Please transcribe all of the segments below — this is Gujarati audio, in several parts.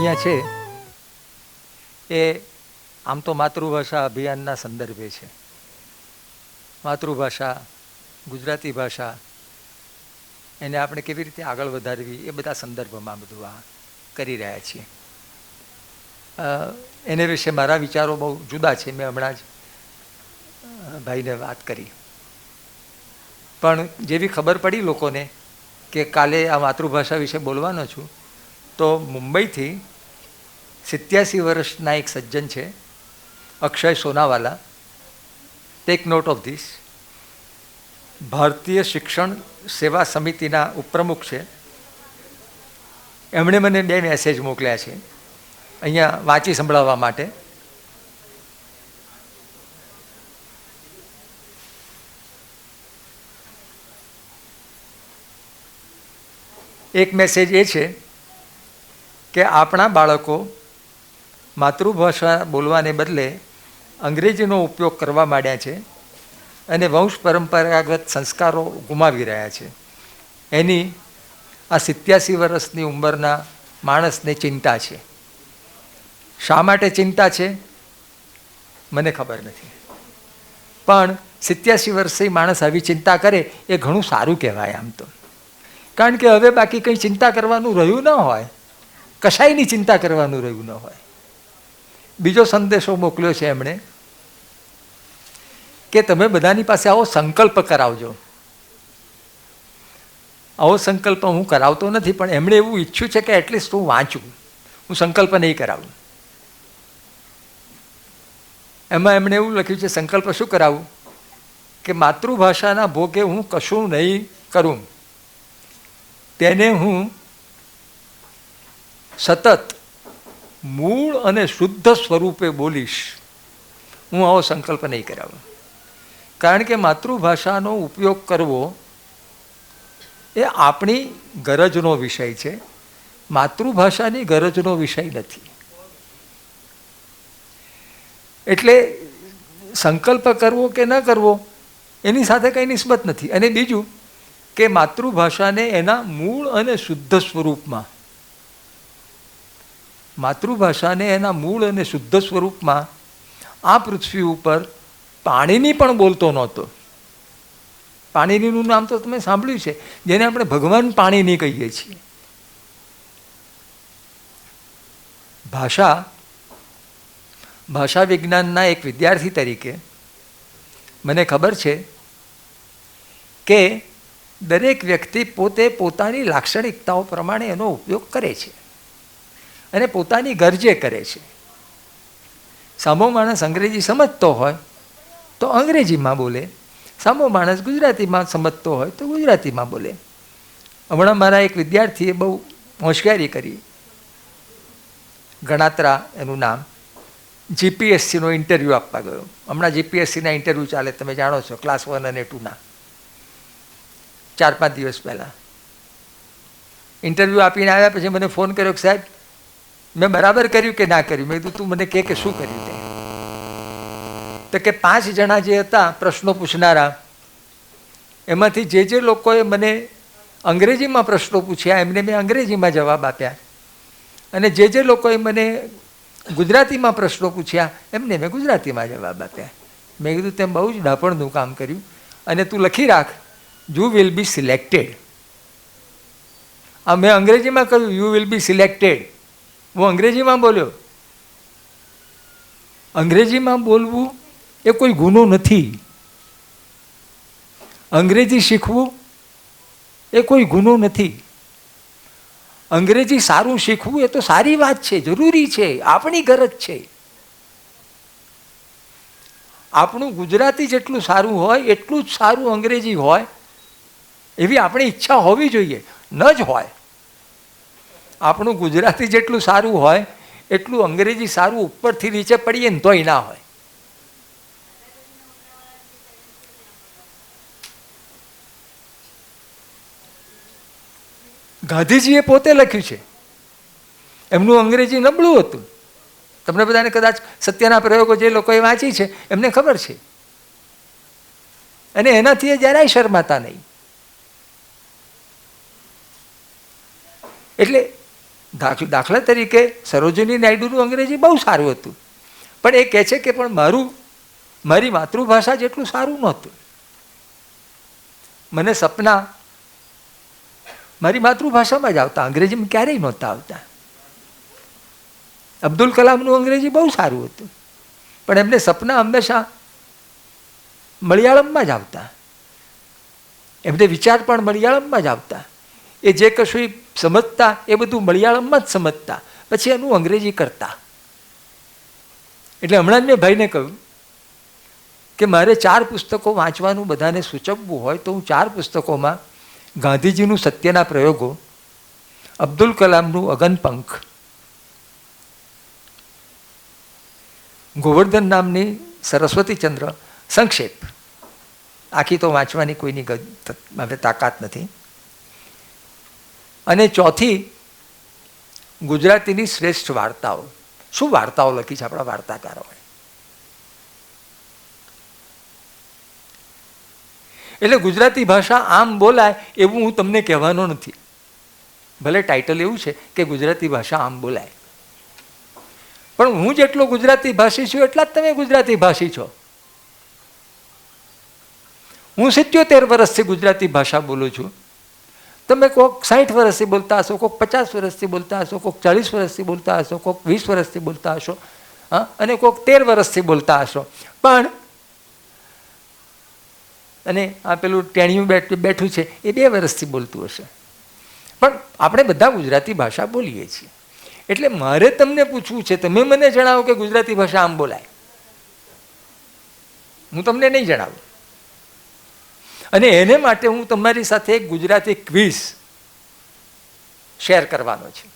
અહીંયા છે એ આમ તો માતૃભાષા અભિયાનના સંદર્ભે છે. માતૃભાષા, ગુજરાતી ભાષા, એને આપણે કેવી રીતે આગળ વધારવી એ બધા સંદર્ભમાં બધું આ કરી રહ્યા છીએ. એને વિશે મારા વિચારો બહુ જુદા છે. મેં હમણાં જ ભાઈને વાત કરી, પણ જેવી ખબર પડી લોકોને કે કાલે આ માતૃભાષા વિશે બોલવાનો છું, તો મુંબઈથી 87 વર્ષના એક સજ્જન છે, Akshay Sonawala. Take note of this. ભારતીય શિક્ષણ સેવા સમિતિના ઉપપ્રમુખ છે. એમણે મને 2 મેસેજ મોકલ્યા છે અહીંયા વાંચી સંભળાવવા માટે. એક મેસેજ એ છે કે આપણા બાળકો માતૃભાષા બોલવાને બદલે અંગ્રેજીનો ઉપયોગ કરવા માંડ્યા છે અને વંશ પરંપરાગત સંસ્કારો ગુમાવી રહ્યા છે. એની આ 87 વર્ષની ઉંમરના માણસને ચિંતા છે. શા માટે ચિંતા છે મને ખબર નથી, પણ 87 વર્ષે માણસ આવી ચિંતા કરે એ ઘણું સારું કહેવાય આમ તો. કારણ કે હવે બાકી કંઈ ચિંતા કરવાનું રહ્યું ન હોય, કશાયની ચિંતા કરવાનું રહ્યું ન હોય. બીજો સંદેશો મોકલ્યો છે એમણે કે તમે બધાની પાસે આવો સંકલ્પ કરાવજો. આવો સંકલ્પ હું કરાવતો નથી, પણ એમણે એવું ઈચ્છ્યું છે કે એટલીસ્ટ હું વાંચું, હું સંકલ્પ નહીં કરાવું. એમાં એમણે એવું લખ્યું છે, સંકલ્પ શું કરાવું કે માતૃભાષાના ભોગે હું કશું નહીં કરું, તેને હું સતત મૂળ અને શુદ્ધ સ્વરૂપે બોલીશ. હું આવો સંકલ્પ નહીં કરાવું. કારણ કે માતૃભાષાનો ઉપયોગ કરવો એ આપણી ગરજનો વિષય છે, માતૃભાષાની ગરજનો વિષય નથી. એટલે સંકલ્પ કરવો કે ન કરવો એની સાથે કંઈ નિસ્બત નથી. અને બીજું કે માતૃભાષાને એના મૂળ અને શુદ્ધ સ્વરૂપમાં, માતૃભાષાને એના મૂળ અને શુદ્ધ સ્વરૂપમાં આ પૃથ્વી ઉપર પાણીની પણ બોલતો નહોતો. પાણીનીનું નામ તો તમે સાંભળ્યું છે, જેને આપણે ભગવાન પાણીની કહીએ છીએ. ભાષા વિજ્ઞાનના એક વિદ્યાર્થી તરીકે મને ખબર છે કે દરેક વ્યક્તિ પોતે પોતાની લાક્ષણિકતાઓ પ્રમાણે એનો ઉપયોગ કરે છે અને પોતાની ગરજે કરે છે. સામો માણસ અંગ્રેજી સમજતો હોય તો અંગ્રેજીમાં બોલે, સામો માણસ ગુજરાતીમાં સમજતો હોય તો ગુજરાતીમાં બોલે. હમણાં મારા એક વિદ્યાર્થીએ બહુ હોશિયારી કરી. ગણાત્રા એનું નામ. જીપીએસસીનો ઇન્ટરવ્યૂ આપવા ગયો. હમણાં જીપીએસસીના ઇન્ટરવ્યૂ ચાલે, તમે જાણો છો, ક્લાસ 1 અને 2ના. 4-5 દિવસ પહેલાં ઇન્ટરવ્યૂ આપીને આવ્યા પછી મને ફોન કર્યો કે સાહેબ મેં બરાબર કર્યું કે ના કર્યું. મેં કીધું તું મને કે શું કર્યું તે. તો કે 5 જણા જે હતા પ્રશ્નો પૂછનારા, એમાંથી જે લોકોએ મને અંગ્રેજીમાં પ્રશ્નો પૂછ્યા એમને મેં અંગ્રેજીમાં જવાબ આપ્યા, અને જે લોકોએ મને ગુજરાતીમાં પ્રશ્નો પૂછ્યા એમને મેં ગુજરાતીમાં જવાબ આપ્યા. મેં કીધું તેમ બહુ જ ડાપણનું કામ કર્યું, અને તું લખી રાખ, યુ વિલ બી સિલેક્ટેડ. આ મેં અંગ્રેજીમાં કહ્યું યુ વિલ બી સિલેક્ટેડ. હું અંગ્રેજીમાં બોલ્યો. અંગ્રેજીમાં બોલવું એ કોઈ ગુનો નથી. અંગ્રેજી શીખવું એ કોઈ ગુનો નથી. અંગ્રેજી સારું શીખવું એ તો સારી વાત છે, જરૂરી છે, આપણી ગરજ છે. આપણું ગુજરાતી જેટલું સારું હોય એટલું જ સારું અંગ્રેજી હોય એવી આપણી ઈચ્છા હોવી જોઈએ. ન જ હોય. આપણું ગુજરાતી જેટલું સારું હોય એટલું અંગ્રેજી સારું ઉપરથી નીચે પડીએ ને તોય ના હોય. ગાંધીજીએ પોતે લખ્યું છે, એમનું અંગ્રેજી નબળું હતું. તમને બધાને કદાચ સત્યના પ્રયોગો જે લોકોએ વાંચી છે એમને ખબર છે, અને એનાથી એ જરાય શરમાતા નહીં. એટલે દાખલા તરીકે સરોજિની નાયડુનું અંગ્રેજી બહુ સારું હતું, પણ એ કહે છે કે પણ મારી માતૃભાષા જેટલું સારું નહોતું. મને સપના મારી માતૃભાષામાં જ આવતા, અંગ્રેજીમાં ક્યારેય નહોતા આવતા. અબ્દુલ કલામનું અંગ્રેજી બહુ સારું હતું, પણ એમને સપના હંમેશા મલયાળમમાં જ આવતા. એમને વિચાર પણ મલયાળમમાં જ આવતા. એ જે કશું સમજતા એ બધું મલયાળમમાં જ સમજતા, પછી એનું અંગ્રેજી કરતા. એટલે હમણાં જ મેં ભાઈને કહ્યું કે મારે 4 પુસ્તકો વાંચવાનું બધાને સૂચવવું હોય તો હું 4 પુસ્તકોમાં ગાંધીજીનું સત્યના પ્રયોગો, અબ્દુલ કલામનું અગનપંખ, ગોવર્ધન નામની સરસ્વતીચંદ્ર સંક્ષેપ, આખી તો વાંચવાની કોઈની હવે તાકાત નથી, અને ચોથી ગુજરાતીની શ્રેષ્ઠ વાર્તાઓ. શું વાર્તાઓ લખી છે આપણા વાર્તાકારોએ! એટલે ગુજરાતી ભાષા આમ બોલાય એવું હું તમને કહેવાનો નથી. ભલે ટાઇટલ એવું છે કે ગુજરાતી ભાષા આમ બોલાય, પણ હું જેટલો ગુજરાતી ભાષી છું એટલા જ તમે ગુજરાતી ભાષી છો. હું 77 વર્ષથી ગુજરાતી ભાષા બોલું છું. તમે કોઈક 60 વર્ષથી બોલતા હશો, કોઈક 50 વર્ષથી બોલતા હશો, કોઈક 40 વર્ષથી બોલતા હશો, કોઈક 20 વર્ષથી બોલતા હશો, હા, અને કોઈક 13 વર્ષથી બોલતા હશો. પણ અને આ પેલું ટેણિયું બેઠું છે એ 2 વર્ષથી બોલતું હશે. પણ આપણે બધા ગુજરાતી ભાષા બોલીએ છીએ. એટલે મારે તમને પૂછવું છે, તમે મને જણાવો કે ગુજરાતી ભાષા આમ બોલાય. હું તમને નહીં જણાવું. અને એને માટે હું તમારી સાથે એક ગુજરાતી ક્વિઝ શેર કરવાનો છે.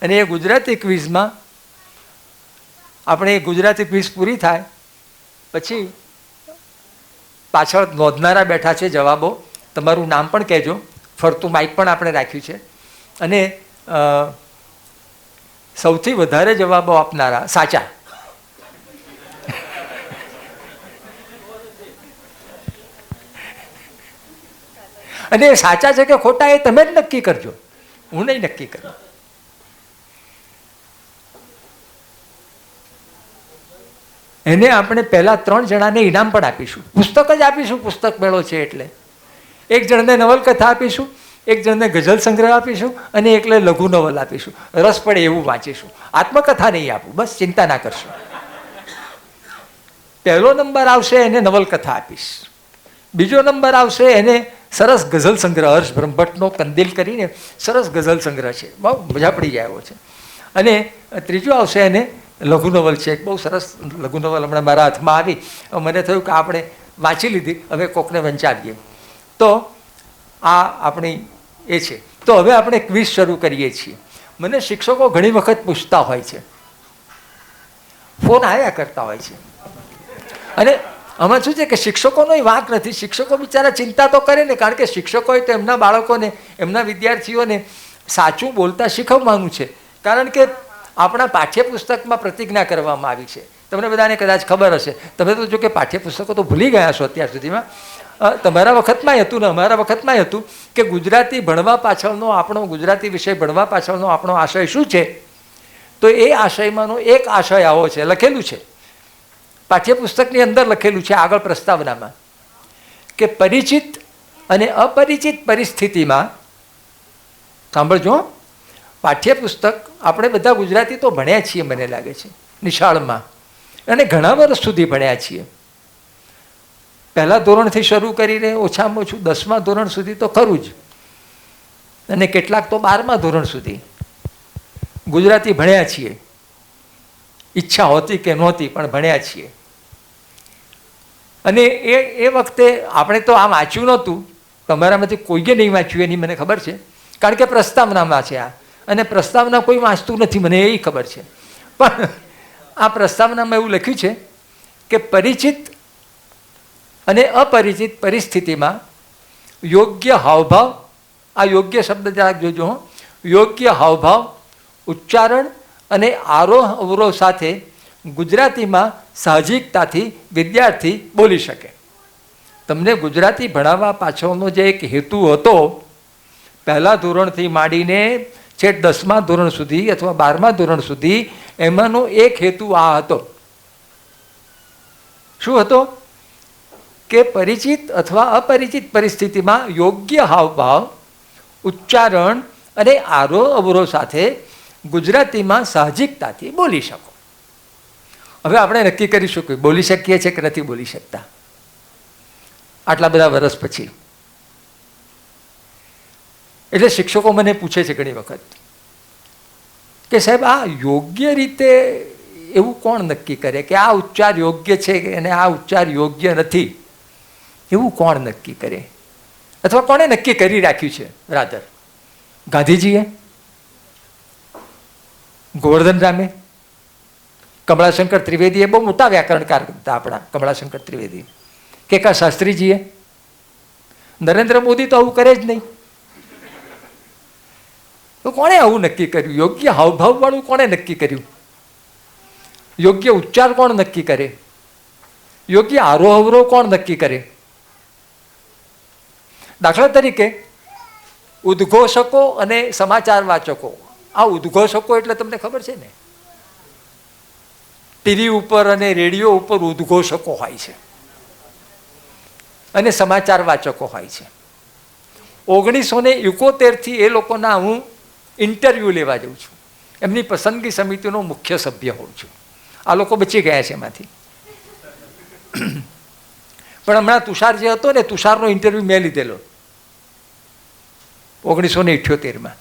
અને એ ગુજરાતી ક્વિઝમાં આપણે ગુજરાતી ક્વિઝ પૂરી થાય પછી પાછળ નોંધનારા બેઠા છે જવાબો. તમારું નામ પણ કહેજો, ફરતું માઇક પણ આપણે રાખ્યું છે. અને સૌથી વધારે જવાબો આપનારા સાચા, અને એ સાચા છે કે ખોટા એ તમે જ નક્કી કરજો, હું નહીં નક્કી કરું. એને આપણે પહેલા 3 જણાને ઇનામ પણ આપીશું, પુસ્તક જ આપીશું, પુસ્તક મેળો છે એટલે. એક જણને નવલકથા આપીશું, એક જણને ગઝલ સંગ્રહ આપીશું, અને એકલે લઘુ નવલ આપીશું. રસ પડે એવું વાંચીશું. આત્મકથા નહીં આપું, બસ ચિંતા ના કરશો. પહેલો નંબર આવશે એને નવલકથા આપીશ, બીજો નંબર આવશે એને સરસ ગઝલ સંગ્રહ, હર્ષ બ્રહ્મભટ્ટનો કંદિલ કરીને સરસ ગઝલ સંગ્રહ છે, બહુ મજા પડી જાય એવો છે. અને ત્રીજો આવશે એને લઘુ નવલ છે, એક બહુ સરસ લઘુ નવલ હમણાં મારા હાથમાં આવી. મને થયું કે આપણે વાંચી લીધી, હવે કોકને વંચાવીએ. તો આ આપણી એ છે. તો હવે આપણે ક્વિઝ શરૂ કરીએ છીએ. મને શિક્ષકો ઘણી વખત પૂછતા હોય છે, ફોન આવ્યા કરતા હોય છે. અને આમાં શું છે કે શિક્ષકોનો વાંક નથી. શિક્ષકો બિચારા ચિંતા તો કરે ને, કારણ કે શિક્ષકોએ તો એમના બાળકોને, એમના વિદ્યાર્થીઓને સાચું બોલતા શીખવવાનું છે. કારણ કે આપણા પાઠ્યપુસ્તકમાં પ્રતિજ્ઞા કરવામાં આવી છે. તમને બધાને કદાચ ખબર હશે, તમે તો જો કે પાઠ્યપુસ્તકો તો ભૂલી ગયા છો અત્યાર સુધીમાં. તમારા વખતમાં હતું ને અમારા વખતમાં હતું કે ગુજરાતી ભણવા પાછળનો આપણો, ગુજરાતી વિષય ભણવા પાછળનો આપણો આશય શું છે? તો એ આશયમાંનો એક આશય આવો છે, લખેલું છે પાઠ્યપુસ્તકની અંદર, લખેલું છે આગળ પ્રસ્તાવનામાં, કે પરિચિત અને અપરિચિત પરિસ્થિતિમાં, સાંભળજો, પાઠ્યપુસ્તક આપણે બધા ગુજરાતી તો ભણ્યા છીએ મને લાગે છે નિશાળમાં, અને ઘણા વર્ષ સુધી ભણ્યા છીએ. પહેલા ધોરણથી શરૂ કરીને ઓછામાં ઓછું 10મા ધોરણ સુધી તો ખરું જ, અને કેટલાક તો 12મા ધોરણ સુધી ગુજરાતી ભણ્યા છીએ. ઈચ્છા હોતી કે નહોતી પણ ભણ્યા છીએ. અને એ વખતે આપણે તો આ વાંચ્યું નહોતું, તમારામાંથી કોઈએ નહીં વાંચ્યું એની મને ખબર છે, કારણ કે પ્રસ્તાવનામાં છે આ, અને પ્રસ્તાવના કોઈ વાંચતું નથી મને એ ખબર છે. પણ આ પ્રસ્તાવનામાં એવું લખ્યું છે કે પરિચિત અને અપરિચિત પરિસ્થિતિમાં યોગ્ય હાવભાવ, આ યોગ્ય શબ્દ જરાક જોજો, યોગ્ય હાવભાવ, ઉચ્ચારણ અને આરોહ અવરોહ સાથે ગુજરાતીમાં સાહજિકતાથી વિદ્યાર્થી બોલી શકે. તમને ગુજરાતી ભણાવવા પાછળનો જે એક હેતુ હતો, પહેલા ધોરણથી માંડીને છેક 10મા ધોરણ સુધી અથવા 12મા ધોરણ સુધી એમાંનો એક હેતુ આ હતો. શું હતો? કે પરિચિત અથવા અપરિચિત પરિસ્થિતિમાં યોગ્ય હાવભાવ, ઉચ્ચારણ અને આરોહ અવરોહ સાથે ગુજરાતીમાં સાહજિકતાથી બોલી શકો. હવે આપણે નક્કી કરીશું કે બોલી શકીએ છીએ કે નથી બોલી શકતા આટલા બધા વર્ષ પછી. એટલે શિક્ષકો મને પૂછે છે ઘણી વખત કે સાહેબ આ યોગ્ય રીતે એવું કોણ નક્કી કરે કે આ ઉચ્ચાર યોગ્ય છે અને આ ઉચ્ચાર યોગ્ય નથી? એવું કોણ નક્કી કરે? અથવા કોણે નક્કી કરી રાખ્યું છે? રાધર ગાંધીજીએ, ગોવર્ધન રામે, કમળાશંકર ત્રિવેદીએ, બહુ મોટા વ્યાકરણકાર હતા આપણા કમળાશંકર ત્રિવેદી, કે કા શાસ્ત્રીજીએ? નરેન્દ્ર મોદી તો આવું કરે જ નહીં. તો કોણે આવું નક્કી કર્યું? યોગ્ય હાવભાવ વાળું કોણે નક્કી કર્યું? યોગ્ય ઉચ્ચાર કોણ નક્કી કરે? યોગ્ય આરોહ અવરોહ કોણ નક્કી કરે? દાખલા તરીકે ઉદ્ઘોષકો અને સમાચાર વાચકો. આ ઉદ્ઘોષકો એટલે તમને ખબર છે ને, ટીવી ઉપર અને રેડિયો ઉપર ઉદ્ઘોષકો હોય છે અને સમાચાર વાચકો હોય છે. 1971થી એ લોકોના હું ઇન્ટરવ્યૂ લેવા જાઉં છું. એમની પસંદગી સમિતિનો મુખ્ય સભ્ય હોઉં છું. આ લોકો બચી ગયા છે એમાંથી. પણ હમણાં તુષાર જે હતો ને, તુષારનો ઇન્ટરવ્યૂ મેં લીધેલો 1978માં.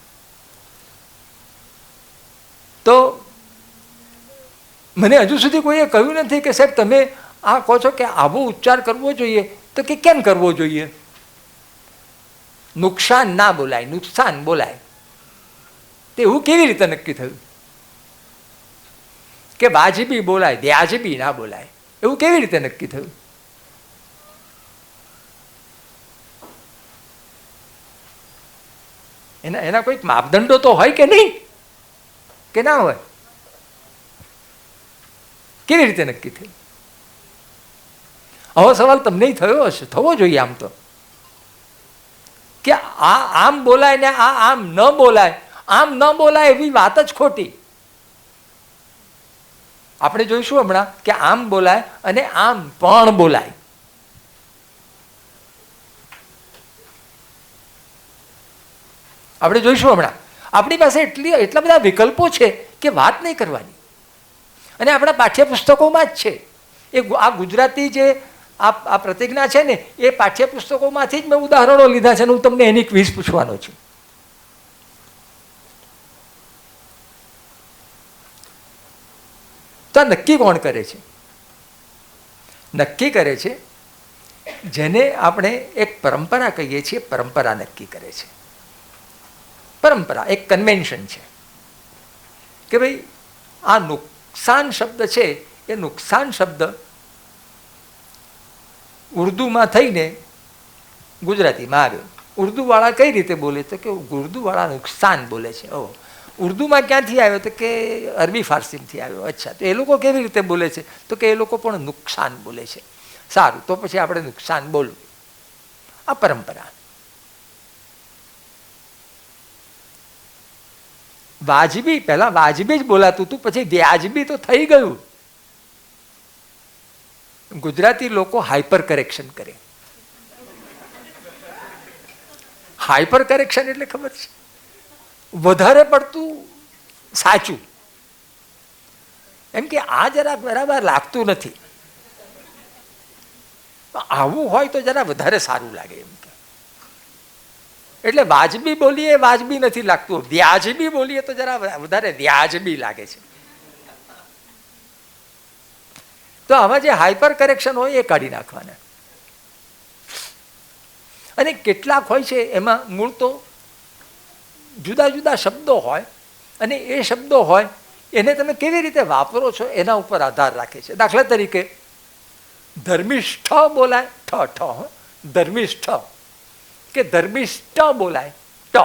તો મને હજુ સુધી કોઈએ કહ્યું નથી કે સાહેબ તમે આ કહો છો કે આવો ઉચ્ચાર કરવો જોઈએ, તો કે કેમ કરવો જોઈએ? નુકસાન ના બોલાય, નુકસાન બોલાય. તે એવું કેવી રીતે નક્કી થયું કે વાજબી બોલાય, વ્યાજબી ના બોલાય? એવું કેવી રીતે નક્કી થયું? એના કોઈક માપદંડો તો હોય કે નહીં, કે ના હોય? કેવી રીતે નક્કી થયું? આવો સવાલ તમને થયો હશે, થવો જોઈએ આમ તો, કે આ આમ બોલાય ને આ આમ ન બોલાય. આમ ન બોલાય એવી વાત જ ખોટી. આપણે જોઈશું હમણાં કે આમ બોલાય અને આમ પણ બોલાય. આપણે જોઈશું હમણાં. આપણી પાસે એટલા બધા વિકલ્પો છે કે વાત નહીં કરવાની. અને આપણા પાઠ્યપુસ્તકોમાં જ છે. આ ગુજરાતી જે આ પ્રતિજ્ઞા છે ને, એ પાઠ્યપુસ્તકોમાંથી જ મેં ઉદાહરણો લીધા છે. હું તમને એની ક્વિઝ પૂછવાનો છું. તો આ નક્કી કોણ કરે છે? નક્કી કરે છે જેને આપણે એક પરંપરા કહીએ છીએ. પરંપરા નક્કી કરે છે. પરંપરા એક કન્વેન્શન છે કે ભાઈ આ નુકસાન શબ્દ છે, એ નુકસાન શબ્દ ઉર્દુમાં થઈને ગુજરાતીમાં આવ્યો. ઉર્દુવાળા કઈ રીતે બોલે? તો કે ઉર્દુવાળા નુકસાન બોલે છે. ઉર્દુમાં ક્યાંથી આવ્યો? તો કે અરબી ફારસીમાંથી આવ્યો. અચ્છા, તો એ લોકો કેવી રીતે બોલે છે? તો કે એ લોકો પણ નુકસાન બોલે છે. સારું, તો પછી આપણે નુકસાન બોલવું. આ પરંપરા. વાજબી, પહેલા વાજબી જ બોલાતું હતું, પછી વ્યાજબી તો થઈ ગયું. ગુજરાતી લોકો હાઈપર કરેક્શન કરે. હાઈપર કરેક્શન એટલે ખબર છે? વધારે પડતું સાચું. એમ કે આ જરા બરાબર લાગતું નથી, આવું હોય તો જરા વધારે સારું લાગે. એમ કે એટલે વાજબી બોલીએ વાજબી નથી લાગતું, વ્યાજબી બોલીએ તો જરા વધારે વ્યાજબી લાગે છે. તો આમાં જે હાઈપર કરેક્શન હોય એ કાઢી નાખવાના. અને કેટલાક હોય છે એમાં મૂળ તો જુદા જુદા શબ્દો હોય, અને એ શબ્દો હોય એને તમે કેવી રીતે વાપરો છો એના ઉપર આધાર રાખે છે. દાખલા તરીકે ધર્મિષ્ઠ બોલાય, ઠ ઠ, ધર્મિષ્ઠ, કે ધર્મિષ્ઠ બોલાય, ટ.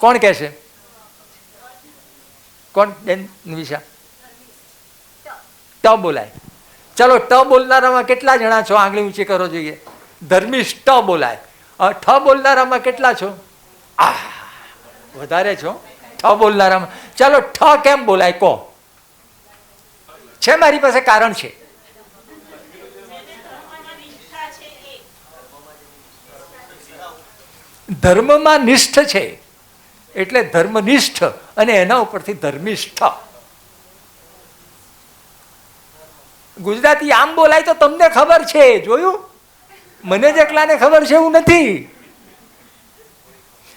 કોણ કહે છે? કોણ બેન? નિમિષા? ટ બોલાય. ચલો, ટ બોલનારામાં કેટલા જણા છો? આંગળી ઊંચી કરો જોઈએ. ધર્મિષ્ઠ બોલાય. ઠ બોલનારામાં કેટલા છો? વધારે છો ઠ બોલનારામાં. ચાલો ઠ કેમ બોલાય કહો? છે મારી પાસે કારણ છે. ધર્મમાં નિષ્ઠ છે એટલે ધર્મનિષ્ઠ, અને એના ઉપરથી ધર્મિષ્ઠ. ગુજરાતી આમ બોલાય તો તમને ખબર છે, જોયું? મને જ એકલાને ખબર છે એવું નથી.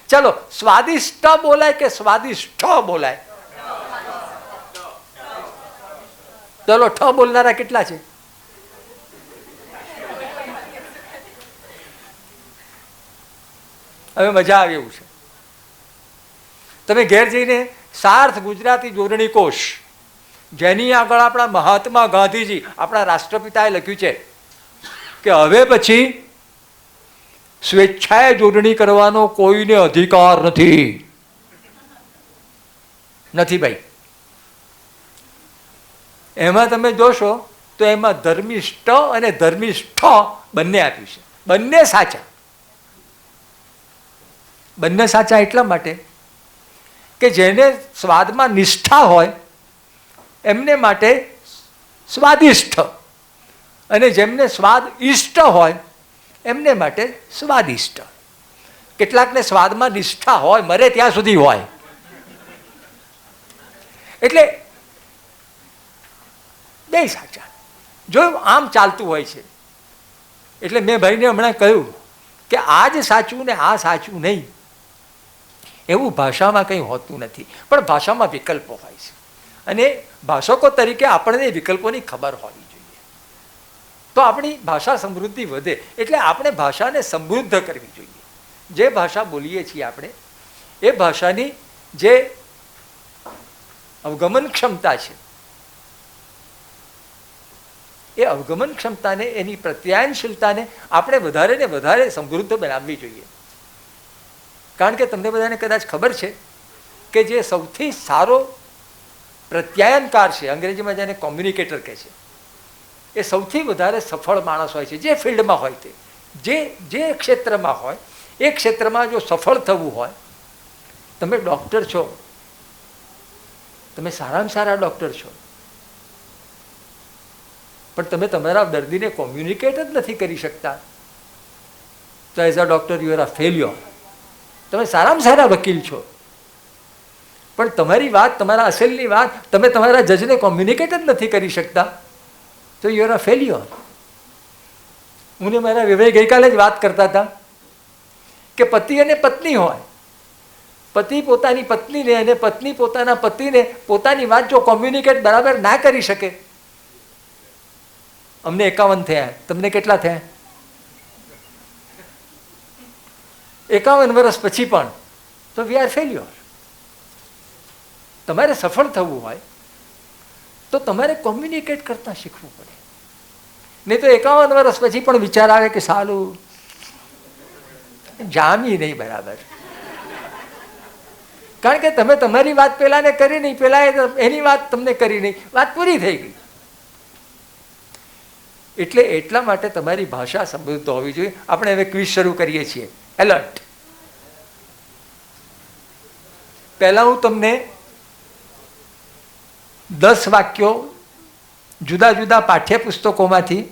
ચલો સ્વાદિષ્ટ બોલાય કે સ્વાદિષ્ઠ બોલાય? ચલો ઠ બોલનારા કેટલા છે? હવે મજા આવે એવું છે. તમે ઘેર જઈને સાર્થ ગુજરાતી જોડણી કોષ, જેની આગળ આપણા મહાત્મા ગાંધીજી, આપણા રાષ્ટ્રપિતાએ લખ્યું છે કે હવે પછી સ્વેચ્છાએ જોડણી કરવાનો કોઈને અધિકાર નથી. નથી ભાઈ. એમાં તમે જોશો તો એમાં ધર્મિષ્ઠ અને ધર્મિષ્ઠ બંને આપ્યું છે. બંને સાચા. બંને સાચા એટલા માટે કે જેને સ્વાદમાં નિષ્ઠા હોય એમને માટે સ્વાદિષ્ઠ, અને જેમને સ્વાદ ઇષ્ટ હોય એમને માટે સ્વાદિષ્ટ. કેટલાકને સ્વાદમાં નિષ્ઠા હોય, મરે ત્યાં સુધી હોય. એટલે બે સાચા. જો આમ ચાલતું હોય છે એટલે મેં ભાઈને હમણાં કહ્યું કે આ જ સાચું ને આ સાચું નહીં, એવું ભાષામાં કંઈ હોતું નથી. પણ ભાષામાં વિકલ્પો હોય છે, અને ભાષકો તરીકે આપણને વિકલ્પોની ખબર હોવી જોઈએ. તો આપણી ભાષા સમૃદ્ધિ વધે. એટલે આપણે ભાષાને સમૃદ્ધ કરવી જોઈએ. જે ભાષા બોલીએ છીએ આપણે, એ ભાષાની જે અવગમન ક્ષમતા છે, એ અવગમન ક્ષમતાને, એની પ્રત્યાયનશીલતાને આપણે વધારે ને વધારે સમૃદ્ધ બનાવવી જોઈએ. કારણ કે તમને બધાને કદાચ ખબર છે કે જે સૌથી સારો પ્રત્યાયનકાર છે, અંગ્રેજીમાં જેને કોમ્યુનિકેટર કહે છે, એ સૌથી વધારે સફળ માણસ હોય છે. જે ફિલ્ડમાં હોય તે, જે ક્ષેત્રમાં હોય, એ ક્ષેત્રમાં જો સફળ થવું હોય, તમે ડૉક્ટર છો, તમે સારામાં સારા ડૉક્ટર છો, પણ તમે તમારા દર્દીને કોમ્યુનિકેટ જ નથી કરી શકતા, તો as a doctor you are a failure. તમે સારામાં સારા વકીલ છો, પણ તમારી વાત, તમારા અસલની વાત તમે તમારા જજને કોમ્યુનિકેટ જ નથી કરી શકતા, તો યુ આર અ ફેલ્યોર. હું ને મારા વિવેક ગઈકાલે જ વાત કરતા હતા કે પતિ અને પત્ની હોય, પતિ પોતાની પત્નીને અને પત્ની પોતાના પતિને પોતાની વાત જો કોમ્યુનિકેટ બરાબર ના કરી શકે. અમને 51 થયા, તમને કેટલા થયા? 51 વર્ષ પછી પણ, તો વી આર ફેલ્યોર. તમારે સફળ થવું હોય તો તમારે કોમ્યુનિકેટ કરતા શીખવું પડે. નહીં તો 51 વર્ષ પછી પણ વિચાર આવે કે સાલું જામી નહીં બરાબર. કારણ કે તમે તમારી વાત પેલાને કરી નહીં, પેલા એની વાત તમને કરી નહીં, વાત પૂરી થઈ ગઈ. એટલે એટલા માટે તમારી ભાષા સમૃદ્ધ હોવી જોઈએ. આપણે હવે ક્વિઝ શરૂ કરીએ છીએ. એલર્ટ. પહેલા હું તમને 10 વાક્યો જુદા જુદા પાઠ્યપુસ્તકોમાંથી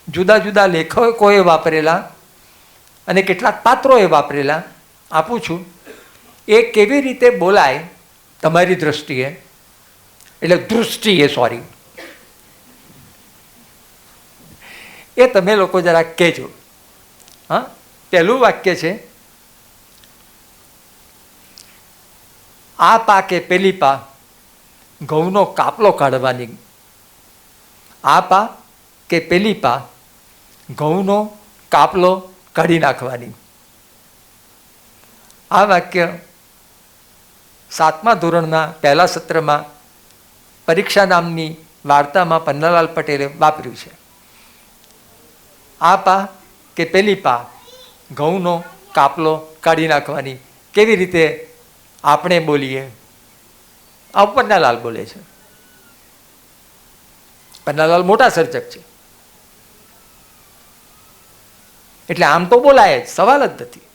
જુદા જુદા લેખકોએ વાપરેલા અને કેટલાક પાત્રોએ વાપરેલા આપું છું. એ કેવી રીતે બોલાય તમારી દ્રષ્ટિએ, એટલે દૃષ્ટિએ, સોરી, એ તમે લોકો જરા કહેજો. હા, પહેલું વાક્ય છે, આ પા કે પેલી પા ઘઉંનો કાપલો કાઢવાની. આ પા કે પેલી પા ઘઉંનો કાપલો કાઢી નાખવાની. આ વાક્ય 7મા ધોરણના પહેલા સત્રમાં પરીક્ષા નામની વાર્તામાં પન્નાલાલ પટેલે વાપર્યું છે. આ પા કે પેલી પા ઘઉંનો કાપલો કાઢી નાખવાની. કેવી રીતે આપણે બોલીએ? આ પન્નાલાલ બોલે છે. પન્નાલાલ મોટા સર્જક છે. એટલે આમ તો બોલાય જ, સવાલ જ નથી.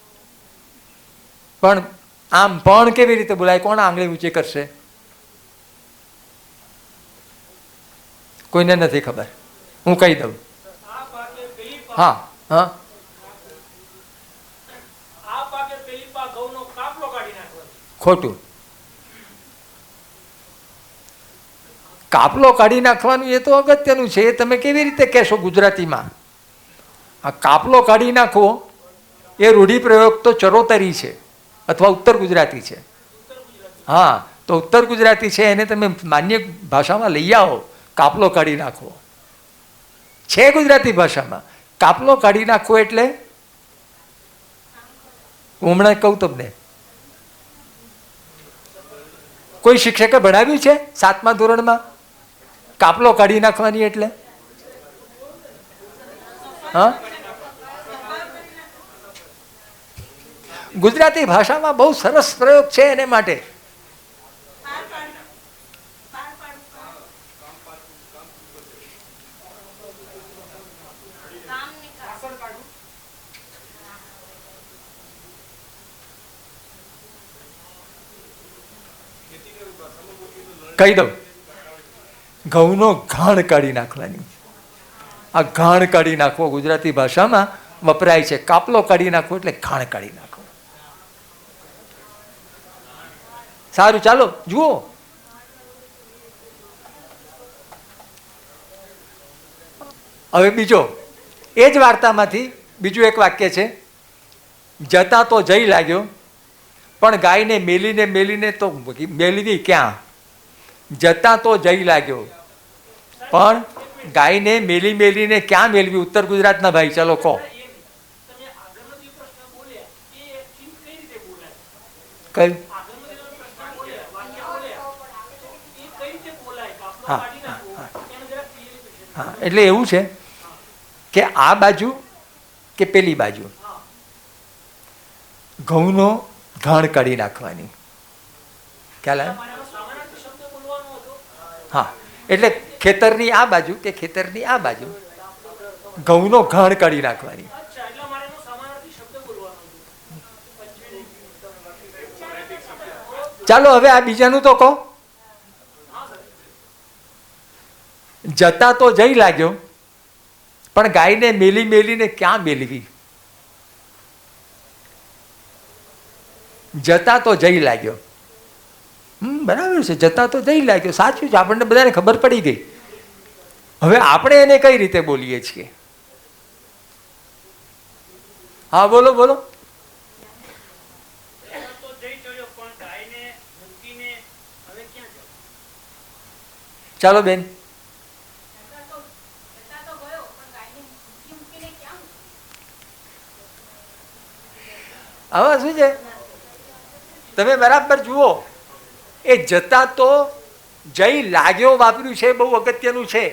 પણ આમ પણ કેવી રીતે બોલાય? કોણ આંગળી ઊંચી કરશે? કોઈને નથી ખબર. હું કહી દઉં. હા હા, ખોટું. કાપલો કાઢી નાખવાનું એ તો અગત્યનું છે. એ તમે કેવી રીતે કહેશો ગુજરાતીમાં? આ કાપલો કાઢી નાખવો એ રૂઢિપ્રયોગ તો ચરોતરી છે અથવા ઉત્તર ગુજરાતી છે. હા, તો ઉત્તર ગુજરાતી છે એને તમે માન્ય ભાષામાં લઈ આવો. કાપલો કાઢી નાખવો છે ગુજરાતી ભાષામાં. કાપલો કાઢી નાખવો એટલે હું હમણાં કહું તમને, કોઈ શિક્ષકે ભણાવ્યું છે 7મા ધોરણમાં કાપલો કાઢી નાખવાની એટલે? હા, ગુજરાતી ભાષામાં બહુ સરસ પ્રયોગ છે એને માટે. કહી દઉં, ઘઉંનો ઘાણ કાઢી નાખવાની. આ ઘાણ કાઢી નાખવો ગુજરાતી ભાષામાં વપરાય છે. કાપલો કાઢી નાખવો એટલે ઘાણ કાઢી નાખવો. સારું, ચાલો જુઓ. હવે બીજો એ જ વાર્તામાંથી બીજું એક વાક્ય છે. જતા તો જઈ લાગ્યો, પણ ગાયને મેલીને મેલીને તો મેળવી ક્યાં? જતા તો જઈ લાગ્યો, પણ ગાયને મેલી મેલીને ક્યાં મેળવી? ઉત્તર ગુજરાતના ભાઈ ચાલો કહો. કયું? હા હા, એટલે એવું છે કે આ બાજુ કે પેલી બાજુ ઘઉંનો ઘાણ કાઢી નાખવાની. ખ્યાલ આવે? હા, એટલે ખેતરની આ બાજુ કે ખેતરની આ બાજુ ઘઉંનો ઘાણ કાઢી નાખવાની. ચાલો હવે આ બીજાનું તો કહો. જતા તો જઈ લાગ્યો, પણ ગાયને મેલી મેલીને ક્યાં મેળવી? જતા તો જઈ લાગ્યો. બરાબર છે, જતા તો જઈ લાગ્યો, સાચું છે. આપણને બધાને ખબર પડી ગઈ. હવે આપણે એને કઈ રીતે બોલીએ છીએ? હા, બોલો બોલો. ચાલો બેન. હવે શું છે, તમે બરાબર જુઓ. એ જતા તો જઈ લાગ્યો વાપર્યું છે, બહુ અગત્યનું છે.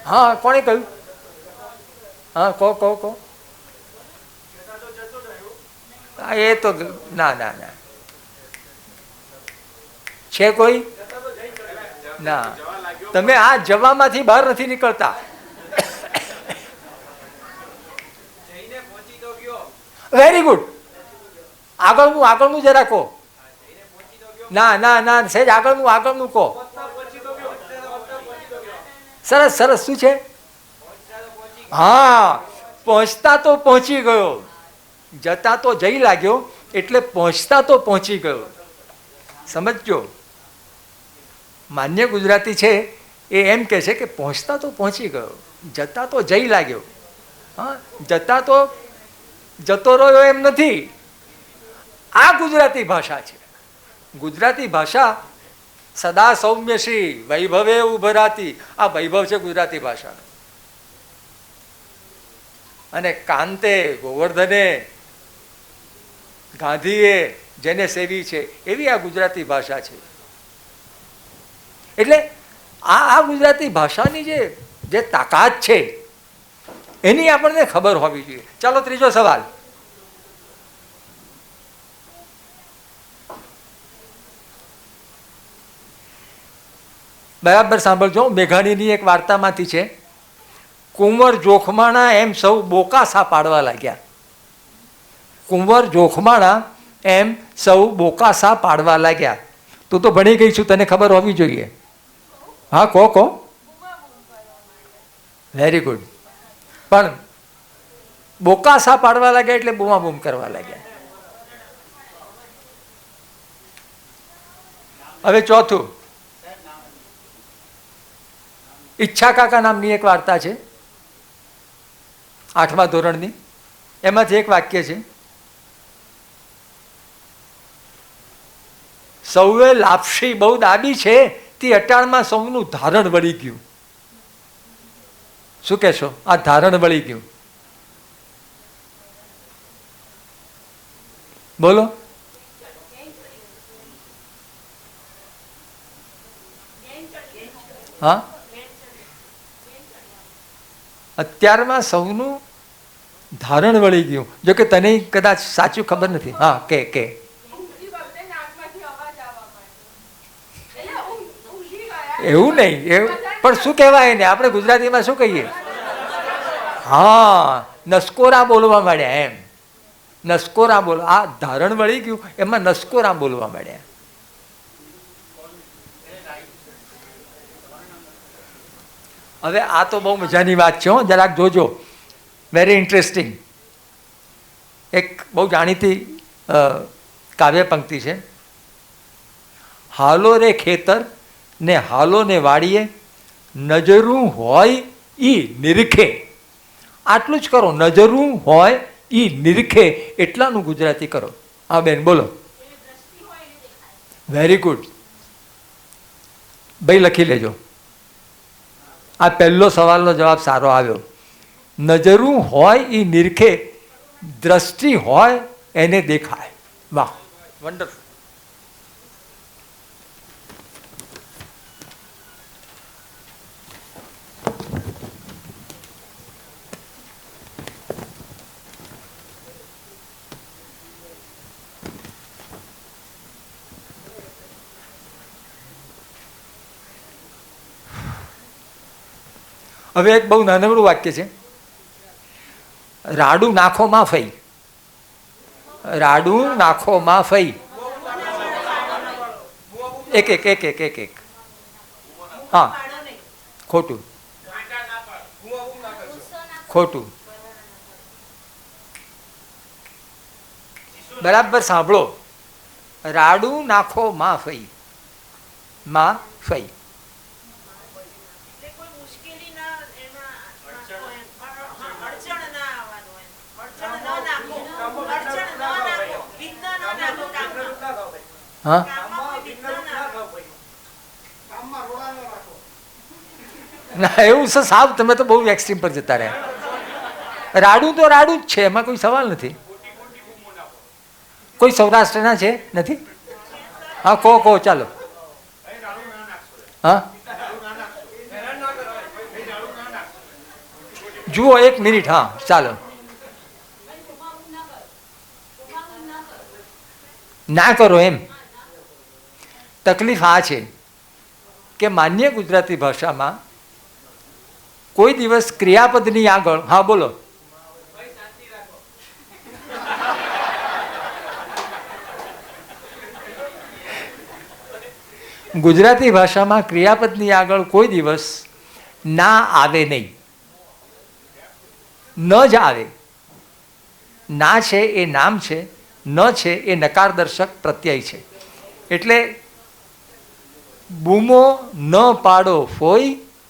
હા, કોણે કહ્યું? હા, કહો કહો કહો. એ તો ના ના ના છે કોઈ? ના, તમે આ જવામાંથી બહાર નથી નીકળતા. Very good. આગળનું જરા કહો. ના ના ના, સહેજ આગળનું કહો. સરસ સરસ. શું છે? હા, પહોંચતા તો પહોંચી ગયો. જતા તો જઈ લાગ્યો એટલે પહોંચતા તો પહોંચી ગયો. સમજજો, માન્ય ગુજરાતી છે એ એમ કહે છે કે પહોંચતા તો પહોંચી ગયો, જતા તો જઈ લાગ્યો. હા, જતા તો જતો રહ્યો એમ નથી. આ ગુજરાતી ભાષા છે. ગુજરાતી ભાષા સદા સૌમ્યશ્રી વૈભવે ઉભરાતી. આ વૈભવ છે ગુજરાતી ભાષાનો. અને કાંતે, ગોવર્ધને, ગાંધીએ જેને સેવી છે એવી આ ગુજરાતી ભાષા છે. એટલે આ ગુજરાતી ભાષાની જે તાકાત છે એની આપણને ખબર હોવી જોઈએ. ચાલો ત્રીજો સવાલ. બરાબર સાંભળજો. મેઘાણીની એક વાર્તામાંથી છે. કુંવર જોખમાણા એમ સૌ બોકાસા પાડવા લાગ્યા. કુંવર જોખમાણા એમ સૌ બોકાસા પાડવા લાગ્યા. તું તો ભણી ગઈ છું, તને ખબર હોવી જોઈએ. હા, કહો. Very good. પણ બોકાસા પાડવા લાગ્યા એટલે બૂમા બૂમ કરવા લાગ્યા. હવે ચોથું, ઈચ્છા કાકા નામની એક વાર્તા છે, 8મા ધોરણની. એમાંથી એક વાક્ય છે, સૌએ લાપસી બહુ દાબી છે, તે અટાણમાં સૌનું ધારણ વળી ગયું. શું કહેશો? આ ધારણ વળી ગયું, બોલો. હા, અત્યારમાં સૌનું ધારણ વળી ગયું. જો કે તને કદાચ સાચું ખબર નથી. હા, કે એવું નહીં, એવું પણ શું કહેવાય ને, આપણે ગુજરાતીમાં શું કહીએ? હા, નસકોરા બોલવા માંડ્યા એમ. નસકોરા બોલ, આ ધારણ વળી ગયું એમાં નસકોરા બોલવા માંડ્યા. હવે આ તો બહુ મજાની વાત છે, જરાક જોજો, વેરી ઇન્ટરેસ્ટિંગ. એક બહુ જાણીતી કાવ્ય પંક્તિ છે, હાલો રે ખેતર ને હાલો ને વાડીએ, નજરું હોય ઈ નિરખે. આટલું જ કરો, નજરું હોય ઈ નિરખે, એટલાનું ગુજરાતી કરો. હા બેન, બોલો. વેરી ગુડ ભાઈ, લખી લેજો. આ પહેલો સવાલનો જવાબ સારો આવ્યો. નજરું હોય એ નિરખે, દ્રષ્ટિ હોય એને દેખાય. વાહ, વન્ડરફુલ. હવે એક બહુ નાનકડું વાક્ય છે, રાડું નાખો માં ફઈ. રાડું નાખો માં ફઈ. એક. હા, ખોટું. બરાબર સાંભળો. રાડું નાખો માં ફઈ. માં ફઈ. હા, ના એવું છે સાહેબ, તમે તો બહુ એક્સ્ટ્રીમ પર જતા રહ્યા. રાડું તો રાડું જ છે, એમાં કોઈ સવાલ નથી. કોઈ સૌરાષ્ટ્રના છે? નથી? હા, કહો, ચાલો. હા, જુઓ 1 મિનિટ. હા, ચાલો. ના કરો એમ. તકલીફ આ છે કે માન્ય ગુજરાતી ભાષામાં કોઈ દિવસ ક્રિયાપદની આગળ, હા બોલો, ગુજરાતી ભાષામાં ક્રિયાપદની આગળ કોઈ દિવસ ના આવે નહીં. ન જ આવે. ના છે એ નામ છે, ન છે એ નકારદર્શક પ્રત્યય છે. એટલે બૂમો ન પાડો ફોઈ,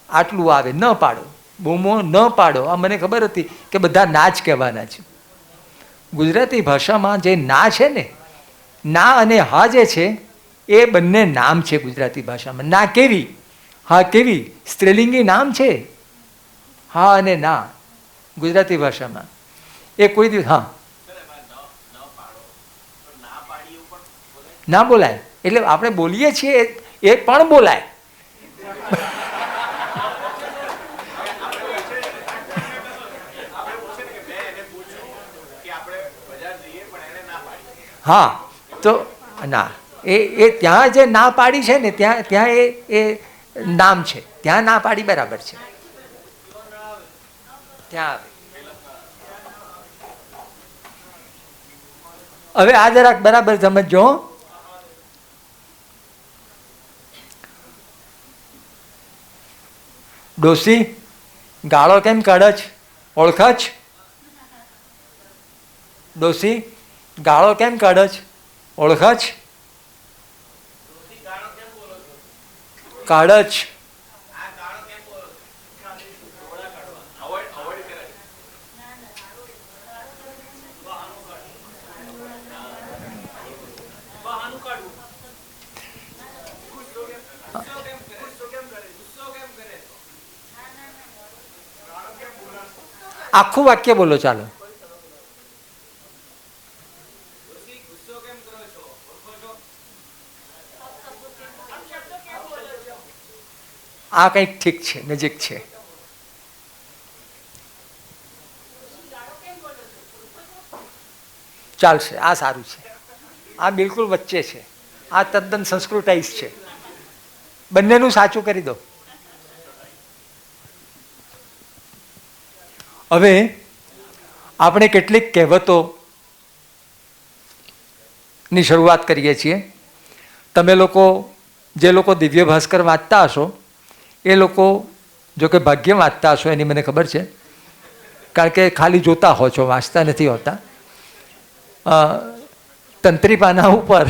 આટલું આવે. ન પાડો, બૂમો ન પાડો. આ મને ખબર હતી કે બધા ના જ કહેવાના છે. ગુજરાતી ભાષામાં જે ના છે ને, ના અને હા જે છે એ બંને નામ છે ગુજરાતી ભાષામાં. ના કેવી? હા કેવી? સ્ત્રીલિંગી નામ છે. હા અને ના ગુજરાતી ભાષામાં એ કોઈ દિવસ, હા ના બોલાય. એટલે આપણે બોલીએ છીએ એ પણ બોલાય. હા, તો ના એ ત્યાં જે ના પાડી છે ને, ત્યાં એ નામ છે. ત્યાં ના પાડી બરાબર છે. ત્યાં આવે. હવે આ જરાક બરાબર સમજો. ડોસી ગાળો કેમ કાઢે છે? ઓળખે છે? ડોસી ગાળો કેમ કાઢે છે? ઓળખે છે? કાઢે છે. આખું વાક્ય બોલો ચાલો. આ કંઈક ઠીક છે, નજીક છે. ચાલશે, આ સારું છે. આ બિલકુલ વચ્ચે છે. આ તદ્દન સંસ્કૃતાઇઝ છે. બંનેનું સાચું કરી દો. હવે આપણે કેટલીક કહેવતોની શરૂઆત કરીએ છીએ. તમે લોકો જે લોકો દિવ્ય ભાસ્કર વાંચતા હશો એ લોકો જો કે ભાગ્ય વાંચતા હશો એની મને ખબર છે, કારણ કે ખાલી જોતા હો છો, વાંચતા નથી હોતા. તંત્રી પાના ઉપર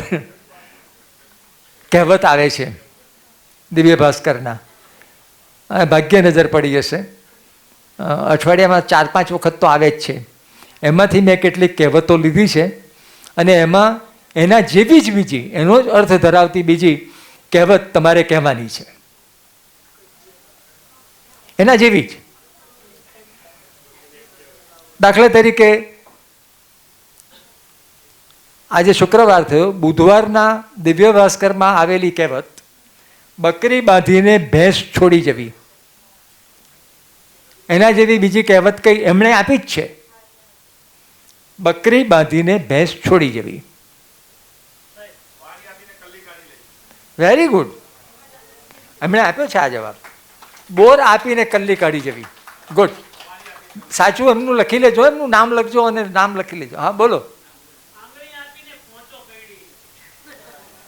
કહેવત આવે છે દિવ્ય ભાસ્કરના, ભાગ્ય નજર પડી જશે. અઠવાડિયામાં 4-5 વખત તો આવે જ છે. એમાંથી મેં કેટલીક કહેવતો લીધી છે અને એમાં એના જેવી જ બીજી, એનો જ અર્થ ધરાવતી બીજી કહેવત તમારે કહેવાની છે. એના જેવી જ. દાખલા તરીકે આજે શુક્રવાર થયો, બુધવારના દિવ્ય ભાસ્કરમાં આવેલી કહેવત બકરી બાંધીને ભેંસ છોડી જવી. એના જેવી બીજી કહેવત કઈ એમણે આપી જ છે, બકરી બાંધીને ભેંસ છોડી જવી. વેરી ગુડ, એમણે આપ્યો છે આ જવાબ. બોર આપીને કલ્લી કાઢી જવી. ગુડ, સાચું એમનું લખી લેજો, એમનું નામ લખજો અને નામ લખી લેજો. હા બોલો.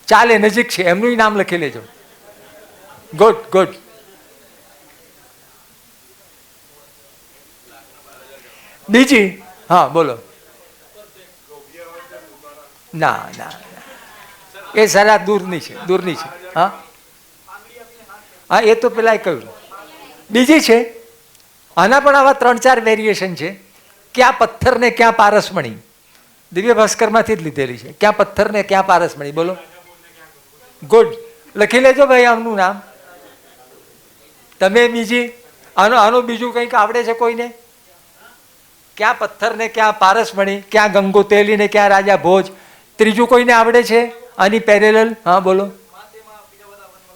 ચાલે, નજીક છે, એમનું નામ લખી લેજો. Good good. બીજી, હા બોલો. ના ના, એ સારા દૂરની છે, દૂરની છે. હા હા, એ તો પેલા કહ્યું. બીજી છે, આના પણ આવા 3-4 વેરિએશન છે. ક્યાં પથ્થર ને ક્યાં પારસમણી. દિવ્ય ભાસ્કરમાંથી જ લીધેલી છે. ક્યાં પથ્થર ને ક્યાં પારસમણી. બોલો. ગુડ, લખી લેજો ભાઈ આમનું નામ. તમે બીજી, આનું બીજું કંઈક આવડે છે કોઈને? ક્યાં પથ્થર ને ક્યાં પારસમણી, ક્યાં ગંગોતેલી ને ક્યાં રાજા ભોજ. ત્રીજું કોઈને આવડે છે આની પેરેલલ? હા બોલો.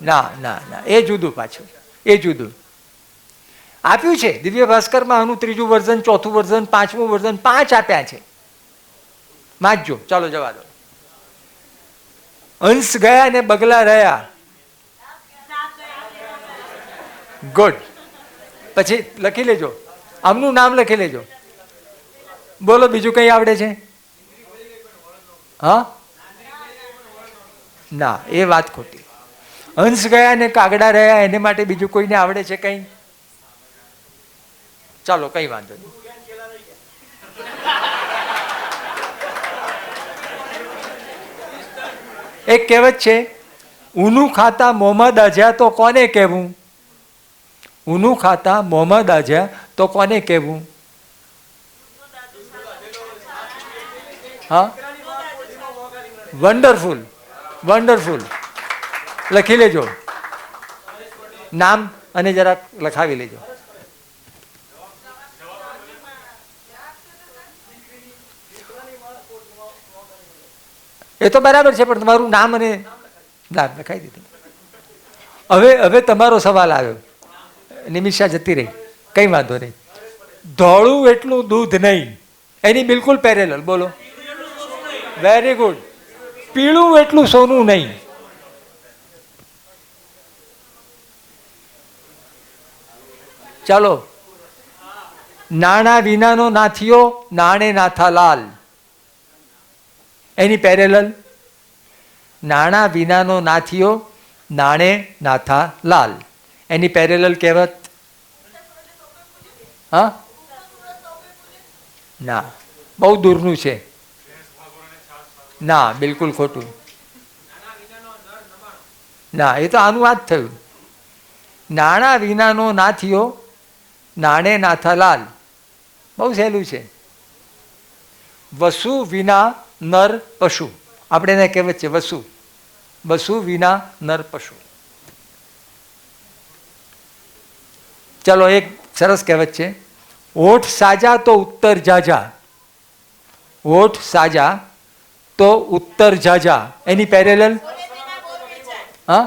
ના ના ના, એ જુદું, પાછું એ જુદું આપ્યું છે દિવ્ય ભાસ્કરમાં. આનું 3જું વર્ઝન, 4થું વર્ઝન, 5મું વર્ઝન, 5 આપ્યા છે. વાંચજો, ચાલો જવા દો. હંસ ગયા ને બગલા રહ્યા. ગુડ, પછી લખી લેજો, આમનું નામ લખી લેજો. બોલો, બીજું કઈ આવડે છે? હા ના, એ વાત ખોટી. હંસ ગયા ને કાગડા રહ્યા, એને માટે બીજું કોઈને આવડે છે કઈ? ચાલો, કઈ વાંધો નહીં. એક કહેવત છે, ઊનું ખાતા મોંમાં દાઝ્યા તો કોને કહેવું? ઊનું ખાતા મોંમાં દાઝ્યા તો કોને કહેવું? હા, વન્ડરફુલ, વન્ડરફુલ. લખી લેજો નામ અને જરાક લખાવી લેજો. એ તો બરાબર છે, પણ તમારું નામ અને નામ લખાઈ દીધું. હવે તમારો સવાલ આવ્યો. નિમિષા જતી રહી, કઈ વાંધો નહીં. ધોળું એટલું દૂધ નહીં, એની બિલકુલ પેરેલલ. બોલો. Very good. પીળું એટલું સોનું નહીં. ચાલો, નાણા વિનાનો નાથિયો નાણે નાથા લાલ. એની પેરેલલ નાણા વિનાનો નાથિયો નાણે નાથા લાલ. એની પેરેલલ કહેવત. હા, ના, બહુ દૂરનું છે. ના, બિલકુલ ખોટું. ના, એ તો આનું વાત થયું. નાણા વિનાનો નાથિયો નાણે નાથા લાલ. બહુ સહેલું છે. વસુ વિના નર પશુ. આપણે એને કહેવત છે વસુ. વસુ વિના નર પશુ. ચલો, એક સરસ કહેવત છે. હોઠ સાજા તો ઉત્તર જાજા. હોઠ સાજા તો ઉત્તર જાજા. એની પેરેલલ. હા,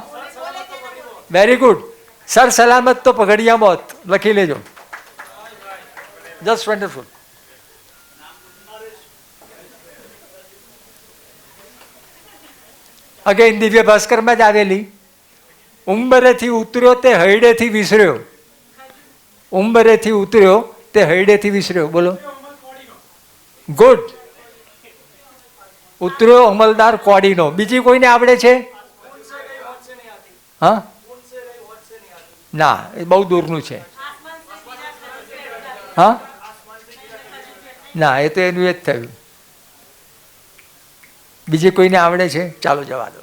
વેરી ગુડ. સર સલામત તો પગડિયા મોત. લખી લેજો. Just wonderful. અગેન દિવ્ય ભાસ્કરમાં જ આવેલી. ઉંબરેથી ઉતર્યો તે હૈડેથી વિસર્યો. ઉંબરેથી ઉતર્યો તે હૈડેથી વિસર્યો. બોલો. ગુડ. ઉતર્યો અમલદાર કોડીનો. બીજી કોઈને આવડે છે? હા, ના, એ બહુ દૂરનું છે. હા, ના, એ તો એનું એ જ થયું. બીજી કોઈને આવડે છે? ચાલો જવા દો.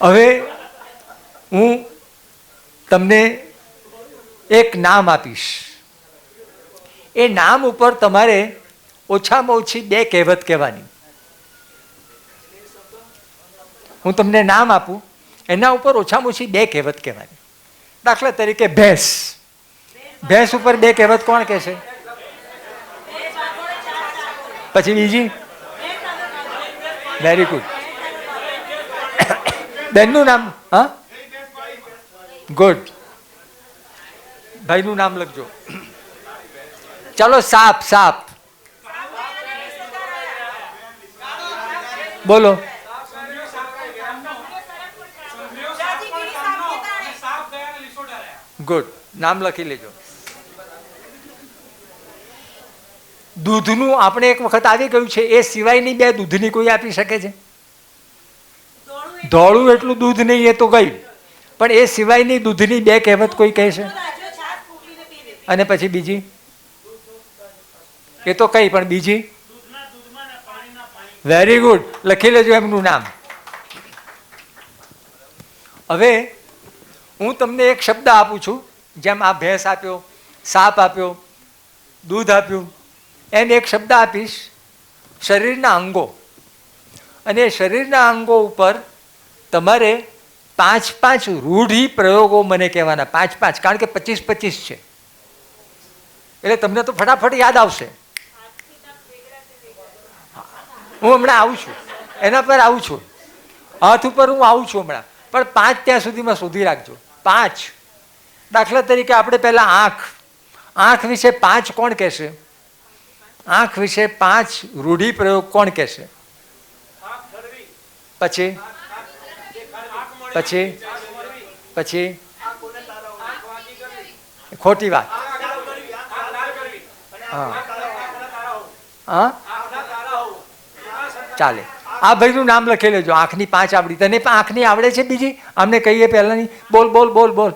હવે હું તમને એક નામ આપીશ. એ નામ ઉપર તમારે ઓછામાં ઓછી 2 કહેવત કહેવાની. હું તમને નામ આપું, એના ઉપર ઓછામાં ઓછી 2 કહેવત કહેવાની. દાખલા તરીકે ભેંસ. ભેંસ ઉપર 2 કહેવત કોણ કહેશે? પછી બીજી? Very good. બેનનું નામ? હા, ગુડ. ભાઈનું નામ લખજો. ચાલો, સાપ. સાપ બોલો. ગુડ. નામ લખી લેજો. દૂધનું આપણે એક વખત આવી ગયું છે. એ સિવાયની 2 દૂધની કોઈ આપી શકે છે? ધોળું એટલું દૂધ નહીં, એ તો ગયું. પણ એ સિવાયની દૂધની 2 કહેવત કોઈ કહે છે? અને પછી બીજી? એ તો કઈ, પણ બીજી? Very good. લખી લેજો એમનું નામ. હવે હું તમને એક શબ્દ આપું છું. જેમ આ ભેંસ આપ્યો, સાપ આપ્યો, દૂધ આપ્યું, એમ એક શબ્દ આપીશ. શરીરના અંગો. અને શરીરના અંગો ઉપર તમારે 5 રૂઢિ પ્રયોગો મને કહેવાના. 5, કારણ કે 25 છે. એટલે તમને તો ફટાફટ યાદ આવશે. હું હમણાં આવું છું, એના પર આવું છું. હાથ ઉપર હું આવું છું હમણાં. પણ 5 ત્યાં સુધીમાં શોધી રાખજો. 5. દાખલા તરીકે આપણે પહેલા આંખ. આંખ વિશે 5 કોણ કહેશે? આંખ વિશે 5 રૂઢિ પ્રયોગ કોણ કહેશે? પછી પછી પછી ખોટી વાત. હા, હા, ચાલે. આ ભાઈનું નામ લખી લેજો. આંખની 5 આવડી. તને પણ આંખની આવડે છે બીજી? આમને કહીએ પહેલાની. બોલ બોલ બોલ બોલ.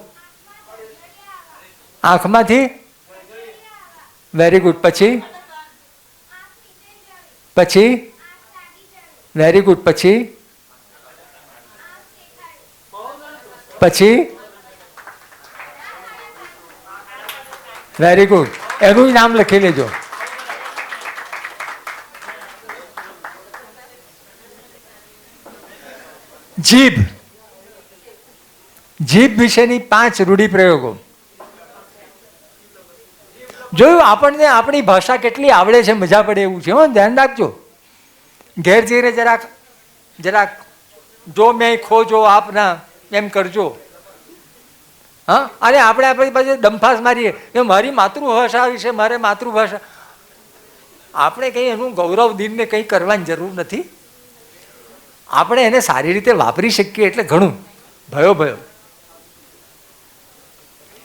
આંખમાંથી? Very good. પછી? પછી? Very good. પછી? પછી? Very good. એનું નામ લખી લેજો. જીભ. જીભ વિશેની 5 રૂઢિપ્રયોગો. જોયું? આપણને આપણી ભાષા કેટલી આવડે છે, મજા પડે એવું છે. હો, ધ્યાન રાખજો. ઘેર જઈને જરાક જો મેં ખોજો આપના એમ કરજો. હા, અને આપણે આપણી પાસે ડંફાસ મારીએ કે મારી માતૃભાષા વિશે, મારે માતૃભાષા. આપણે કંઈ એનું ગૌરવ દિનને કંઈ કરવાની જરૂર નથી. આપણે એને સારી રીતે વાપરી શકીએ એટલે ઘણું. ભયો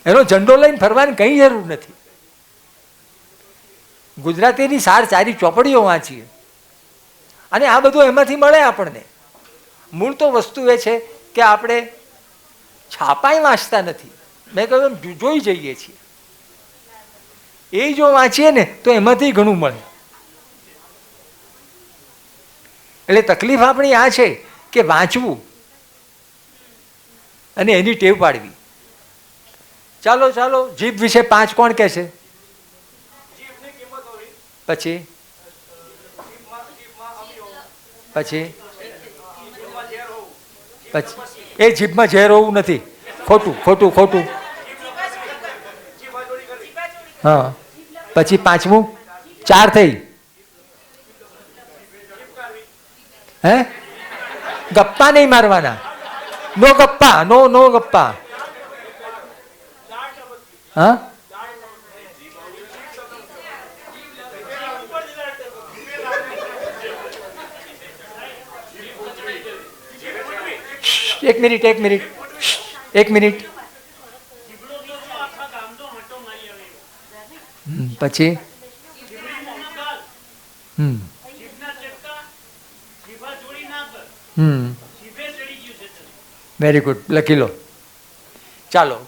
એનો ઝંડો લઈને ફરવાની કંઈ જરૂર નથી. ગુજરાતીની સારી ચોપડીઓ વાંચીએ અને આ બધું એમાંથી મળે આપણને. મૂળ તો વસ્તુ એ છે કે આપણે છાપાય વાંચતા નથી. મેં કહ્યું એમ જોઈ જઈએ છીએ. એ જો વાંચીએ ને તો એમાંથી ઘણું મળે. એટલે તકલીફ આપણી આ છે કે વાંચવું અને એની ટેવ પાડવી. ચાલો ચાલો, જીભ વિશે 5 કોણ કહે છે? પછી પછી પછી એ જીભમાં ઝેર હોવું નથી. ખોટું ખોટું ખોટું. હા, પછી 5મું 4 થઈ. હે? ગપ્પા નહીં મારવાના. નો ગપ્પા, નો ગપ્પા. હા, એક મિનિટ. પછી વેરી ગુડ, લખી લો. ચાલો,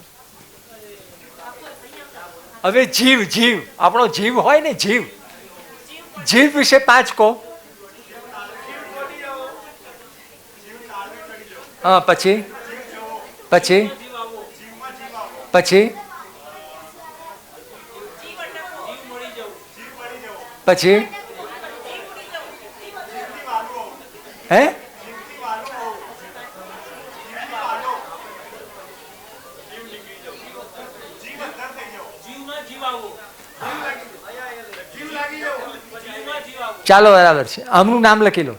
હવે જીવ આપણો જીવ હોય ને, જીવ વિશે 5 કહો. હા, પછી પછી પછી પછી હે? ચાલો, બરાબર છે. આમનું નામ લખી લો.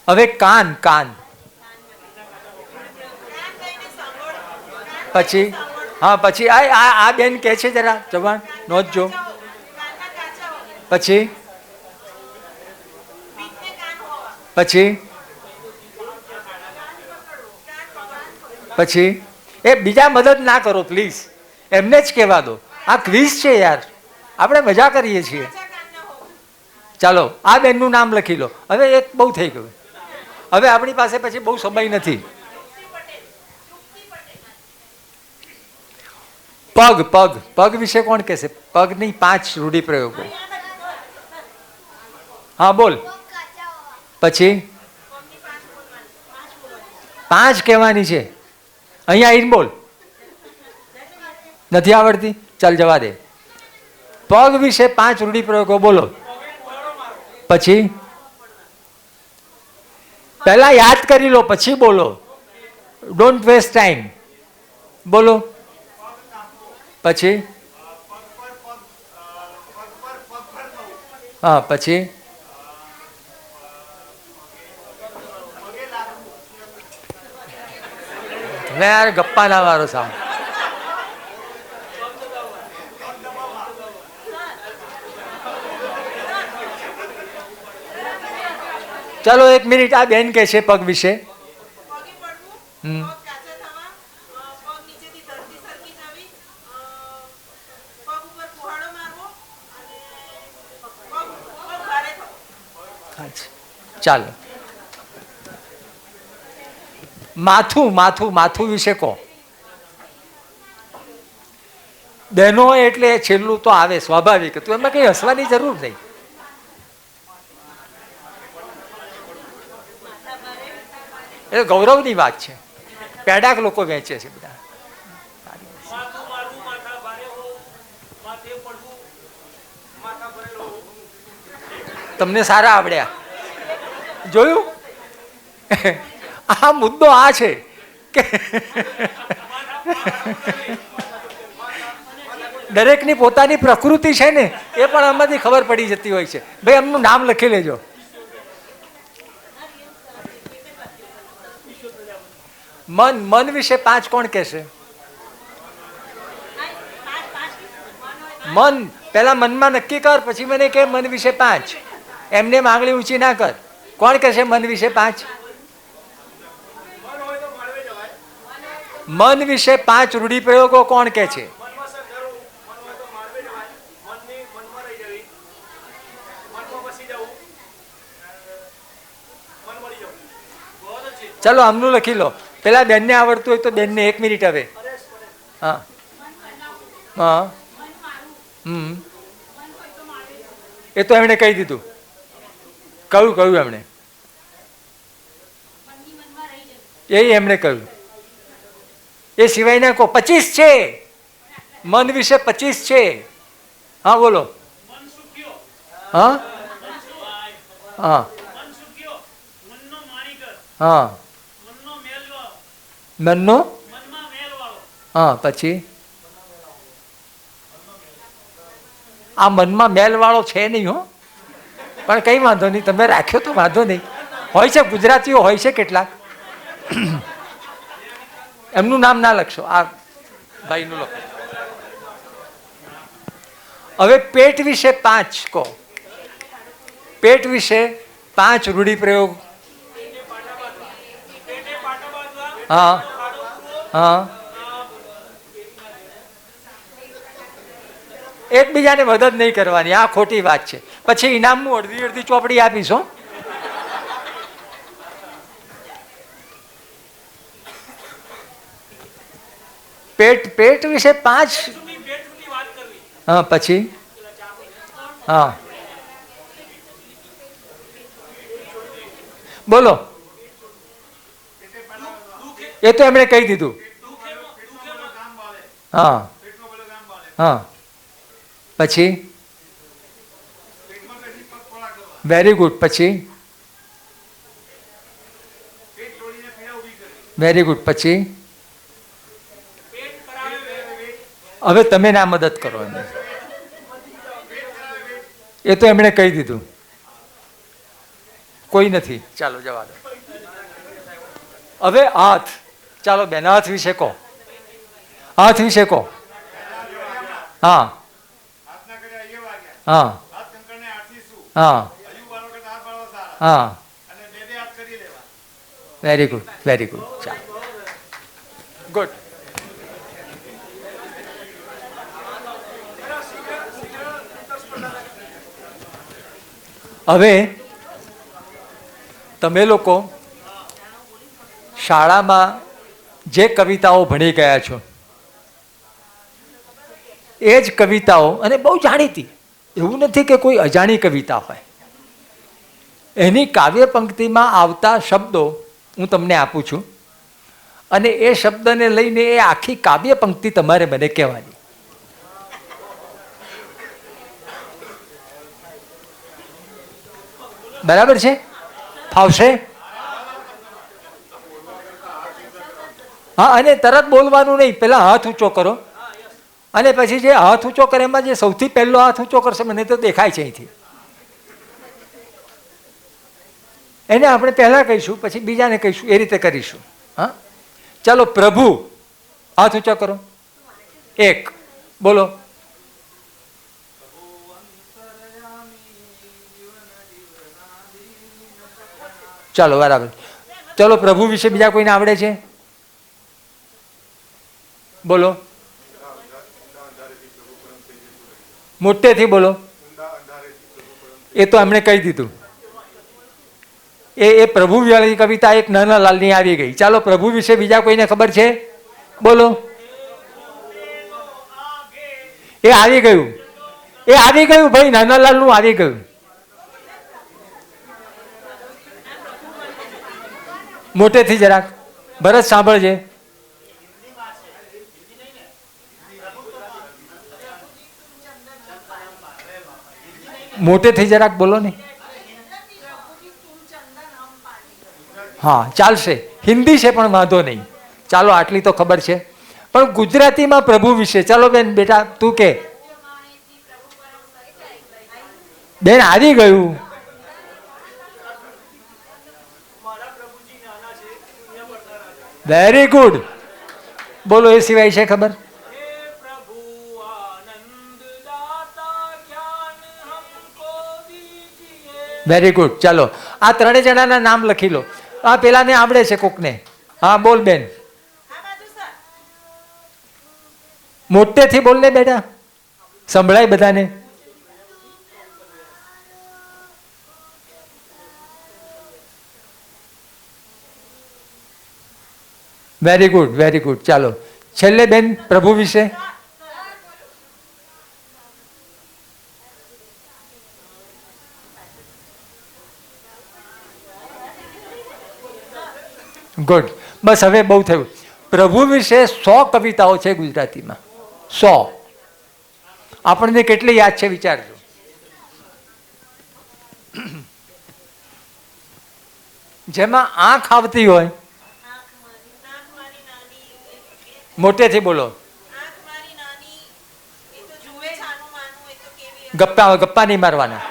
હવે કાન. પછી હા, પછી આ બેન કહે છે, જરા જવાન નોંધજો. પછી એ બીજા મદદ ના કરો પ્લીઝ, એમને જ કહેવા દો. આ ક્વિઝ છે યાર, આપણે મજા કરીએ છીએ. ચાલો, આ બેનનું નામ લખી લો. હવે એક બહુ થઈ ગયું. હવે આપણી પાસે પછી બહુ સમય નથી. પગ વિશે કોણ કહેશે? પગની 5 રૂઢિપ્રયોગો. હા, બોલ. પછી 5 કહેવાની છે. અહીંયા આવીને બોલ. નથી આવડતી? ચાલ, જવા દે. પગ વિશે 5 રૂઢિપ્રયોગો બોલો. પછી પહેલા યાદ કરી લો, પછી બોલો. Don't waste time. બોલો. પછી હા, પછી મેં યાર ગપ્પા ના મારો સાવ. ચાલો, 1 મિનિટ. આ બેન કહે છે પગ વિશે. ચાલો, માથું વિશે કહો. બહેનો એટલે છેલ્લું તો આવે, સ્વાભાવિક. તો એમાં કઈ હસવાની જરૂર નહીં. એ ગૌરવની વાત છે. પેડાક લોકો વેચે છે બધા. તમને સારા આવડ્યા. જોયું? આ મુદ્દો આ છે કે દરેકની પોતાની પ્રકૃતિ છે ને, એ પણ આમાંથી ખબર પડી જતી હોય છે. ભાઈ, એમનું નામ લખી લેજો. મન વિશે 5 કોણ કહેશે? મન પહેલા મનમાં નક્કી કર, પછી મને કે મન વિશે 5. એમને માંગણી ઊંચી ના કર. કોણ કહેશે મન વિશે 5? મન વિશે 5 રૂઢિપ્રયોગો કોણ કહે છે? ચલો આમનું લખી લો. પેલા બેનને આવડતું હોય તો બેનને 1 મિનિટ હવે. હા હા એ તો એમણે કહી દીધું. કહ્યું એમણે, એ એમણે કહ્યું. એ સિવાયના કહો. 25 છે મન વિશે, 25 છે. હા બોલો. હા હા હા મનનો. હા પછી આ મનમાં મેલ વાળો છે નહીં હો, પણ કંઈ વાંધો નહીં, તમે રાખ્યો તો વાંધો નહીં. હોય છે ગુજરાતીઓ, હોય છે કેટલાક. એમનું નામ ના લખશો, આ ભાઈનું લખો. હવે પેટ વિશે 5 કહો. પેટ વિશે 5 રૂઢિપ્રયોગ. હા હા એકબીજાને મદદ નહીં કરવાની, આ ખોટી વાત છે. પછી ઇનામનું અડધી ચોપડી આપીશ હો. પેટ વિશે 5. હા પછી હા બોલો. એ તો એમણે કહી દીધું. હા હા પછી વેરી ગુડ. પછી વેરી ગુડ. પછી હવે તમે ના મદદ કરો એને, એ તો એમણે કહી દીધું. કોઈ નથી, ચાલો જવા દો. હવે હાથ. ચાલો બેન, હાથ વિશે કહો. હાથ વિશે કહો. હા હા હા હા વેરી ગુડ, વેરી ગુડ. ચાલો ગુડ. હવે તમે લોકો શાળામાં જે કવિતાઓ ભણી ગયા છો એ જ કવિતાઓ, અને બહુ જાણીતી, એવું નથી કે કોઈ અજાણી કવિતા હોય, એની કાવ્ય પંક્તિમાં આવતા શબ્દો હું તમને આપું છું, અને એ શબ્દને લઈને એ આખી કાવ્ય પંક્તિ તમારે મને કહેવાની. બરાબર છે? ફાવશે? હા, અને તરત બોલવાનું નહીં, પેલા હાથ ઊંચો કરો, અને પછી જે હાથ ઊંચો કરે એમાં જે સૌથી પહેલો હાથ ઊંચો કરશે, મને તો દેખાય છે અહીંથી, એને આપણે પહેલા કહીશું, પછી બીજાને કહીશું, એ રીતે કરીશું. હા ચાલો. પ્રભુ, હાથ ઊંચો કરો. 1 બોલો. ચાલો બરાબર. ચલો પ્રભુ વિશે બીજા કોઈને આવડે છે? બોલો. મોટેથી બોલો. એ તો એમણે કહી દીધું. એ પ્રભુ વાળી કવિતા એક નાના લાલની આવી ગઈ. ચાલો પ્રભુ વિશે બીજા કોઈને ખબર છે? બોલો. એ આવી ગયું, એ આવી ગયું ભાઈ, નાના લાલનું આવી ગયું. મોટેથી જરાક. ભરત સાંભળજે. મોટેથી જરાક બોલો ને. હા ચાલશે, હિન્દી છે પણ વાંધો નહીં. ચાલો આટલી તો ખબર છે, પણ ગુજરાતીમાં પ્રભુ વિશે. ચાલો બેન, બેટા તું કે. બેન આવી ગયું. Very good. બોલો. એ સિવાય છે ખબર? Very good. ચાલો આ ત્રણેય જણાના નામ લખી લો. આ પેલાને આવડે છે કોકને. હા બોલ બેન, મોટેથી બોલ ને બેટા, સંભળાય બધાને. Very good, very good. ચાલો છેલ્લે બેન પ્રભુ વિશે. ગુડ. બસ હવે બહુ થયું. પ્રભુ વિશે 100 કવિતાઓ છે ગુજરાતીમાં. 100. આપણને કેટલી યાદ છે વિચારજો. જેમાં આંખ આવતી હોય, મોટેથી બોલો. ગપ્પા ગપ્પા નહીં મારવાના.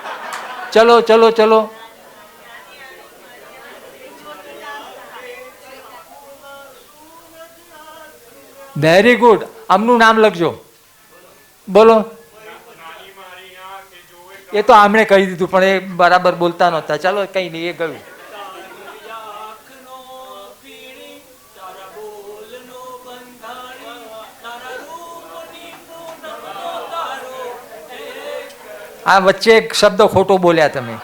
ચલો ચલો ચલો. Very good. આમનું નામ લખજો. બોલો. એ તો આમણે કહી દીધું પણ એ બરાબર બોલતા નહોતા. ચાલો કઈ નહીં, એ ગયું. આ વચ્ચે એક શબ્દ ખોટો બોલ્યા તમે.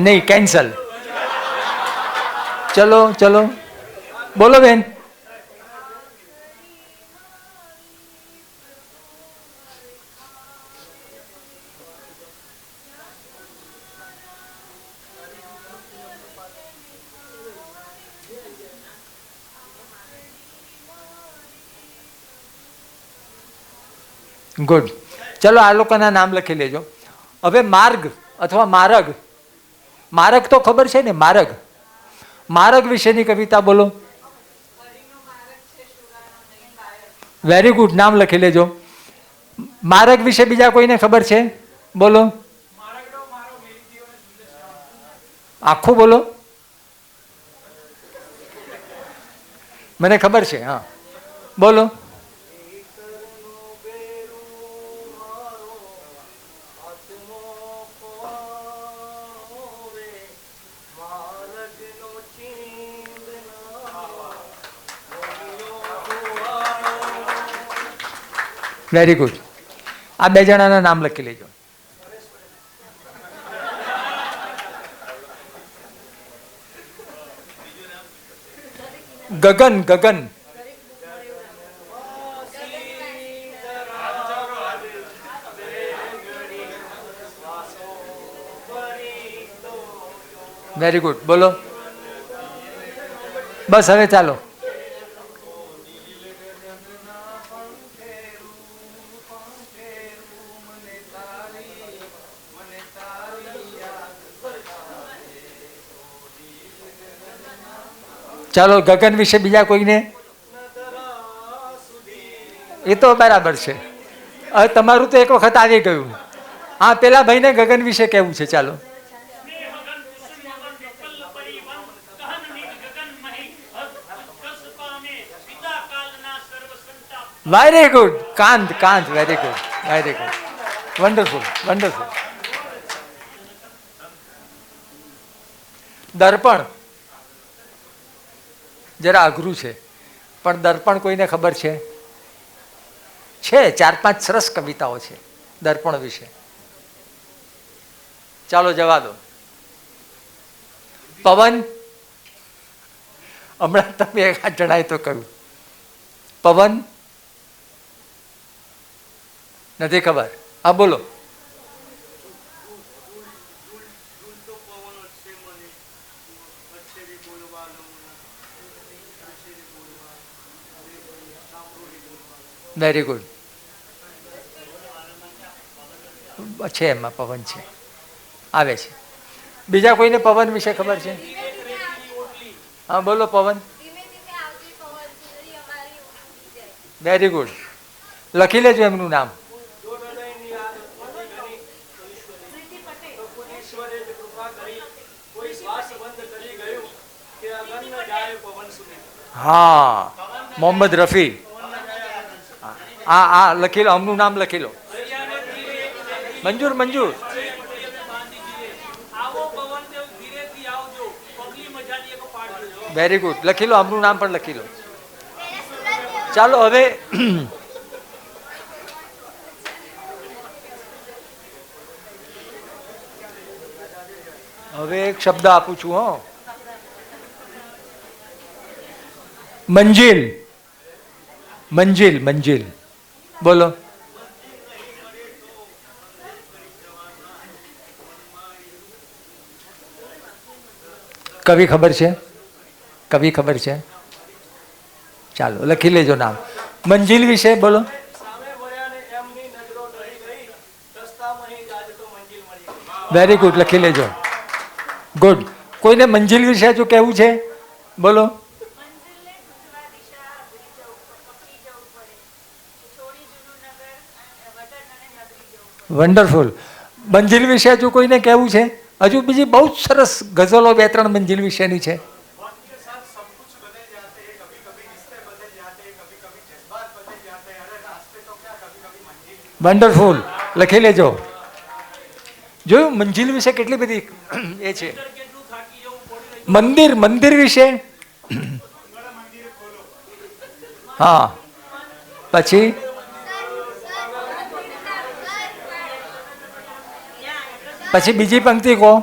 નહીં, કેન્સલ. ચલો ચલો બોલો બેન. ગુડ. ચલો આ લોકોના નામ લખી લેજો. હવે માર્ગ અથવા મારગ. મારગ તો ખબર છે ને, મારગ. મારગ વિશેની કવિતા બોલો. Very good. નામ લખી લેજો. મારગ વિશે બીજા કોઈને ખબર છે? બોલો. આખું બોલો. મને ખબર છે. હા બોલો. Very good. આ બે જણાના નામ લખી લેજો. ગગન. ગગન. Very good. બોલો. બસ હવે ચાલો. ચાલો ગગન વિશે બીજા કોઈને? એ તો બરાબર છે. હવે તમારું તો એક વખત આવી ગયું. હા પેલા ભાઈને ગગન વિશે કેવું છે. ચાલો. Very good. Kant. Kant. Very good. Very good. Wonderful. Wonderful. દર્પણ. જરા અઘરું છે પણ દર્પણ કોઈને ખબર છે? 4-5 સરસ કવિતાઓ છે દર્પણ વિશે. ચાલો જવા દો. પવન. હમણાં તમે જણાય તો કહ્યું. પવન નથી ખબર. હા બોલો. Very good. છે એમાં પવન છે, આવે છે. બીજા કોઈને પવન વિશે ખબર છે? હા બોલો. પવન. Very good. લખી લેજો એમનું નામ. હા મોહમ્મદ રફી. હા લખી લો. આમનું નામ લખી લો. મંજૂર. મંજૂર. વેરી ગુડ, લખી લો, આમનું નામ પણ લખી લો. ચાલો હવે હવે એક શબ્દ આપું છું. હો, મંજિલ. મંજિલ, મંજિલ બોલો. કવિ ખબર છે? કવિ ખબર છે? ચાલો લખી લેજો નામ. મંજિલ વિશે બોલો. વેરી ગુડ, લખી લેજો. ગુડ. કોઈને મંજિલ વિશે જો કહેવું છે બોલો. વન્ડરફુલ. મંજિલ વિશે હજુ કોઈને કહેવું છે? હજુ બીજી બહુ જ સરસ ગઝલો 2-3 મંજિલ વિશેની છે. વન્ડરફુલ, લખી લેજો. જોયું મંજિલ વિશે કેટલી બધી એ છે. મંદિર, મંદિર વિશે હા. પછી પછી બીજી પંક્તિ કહો.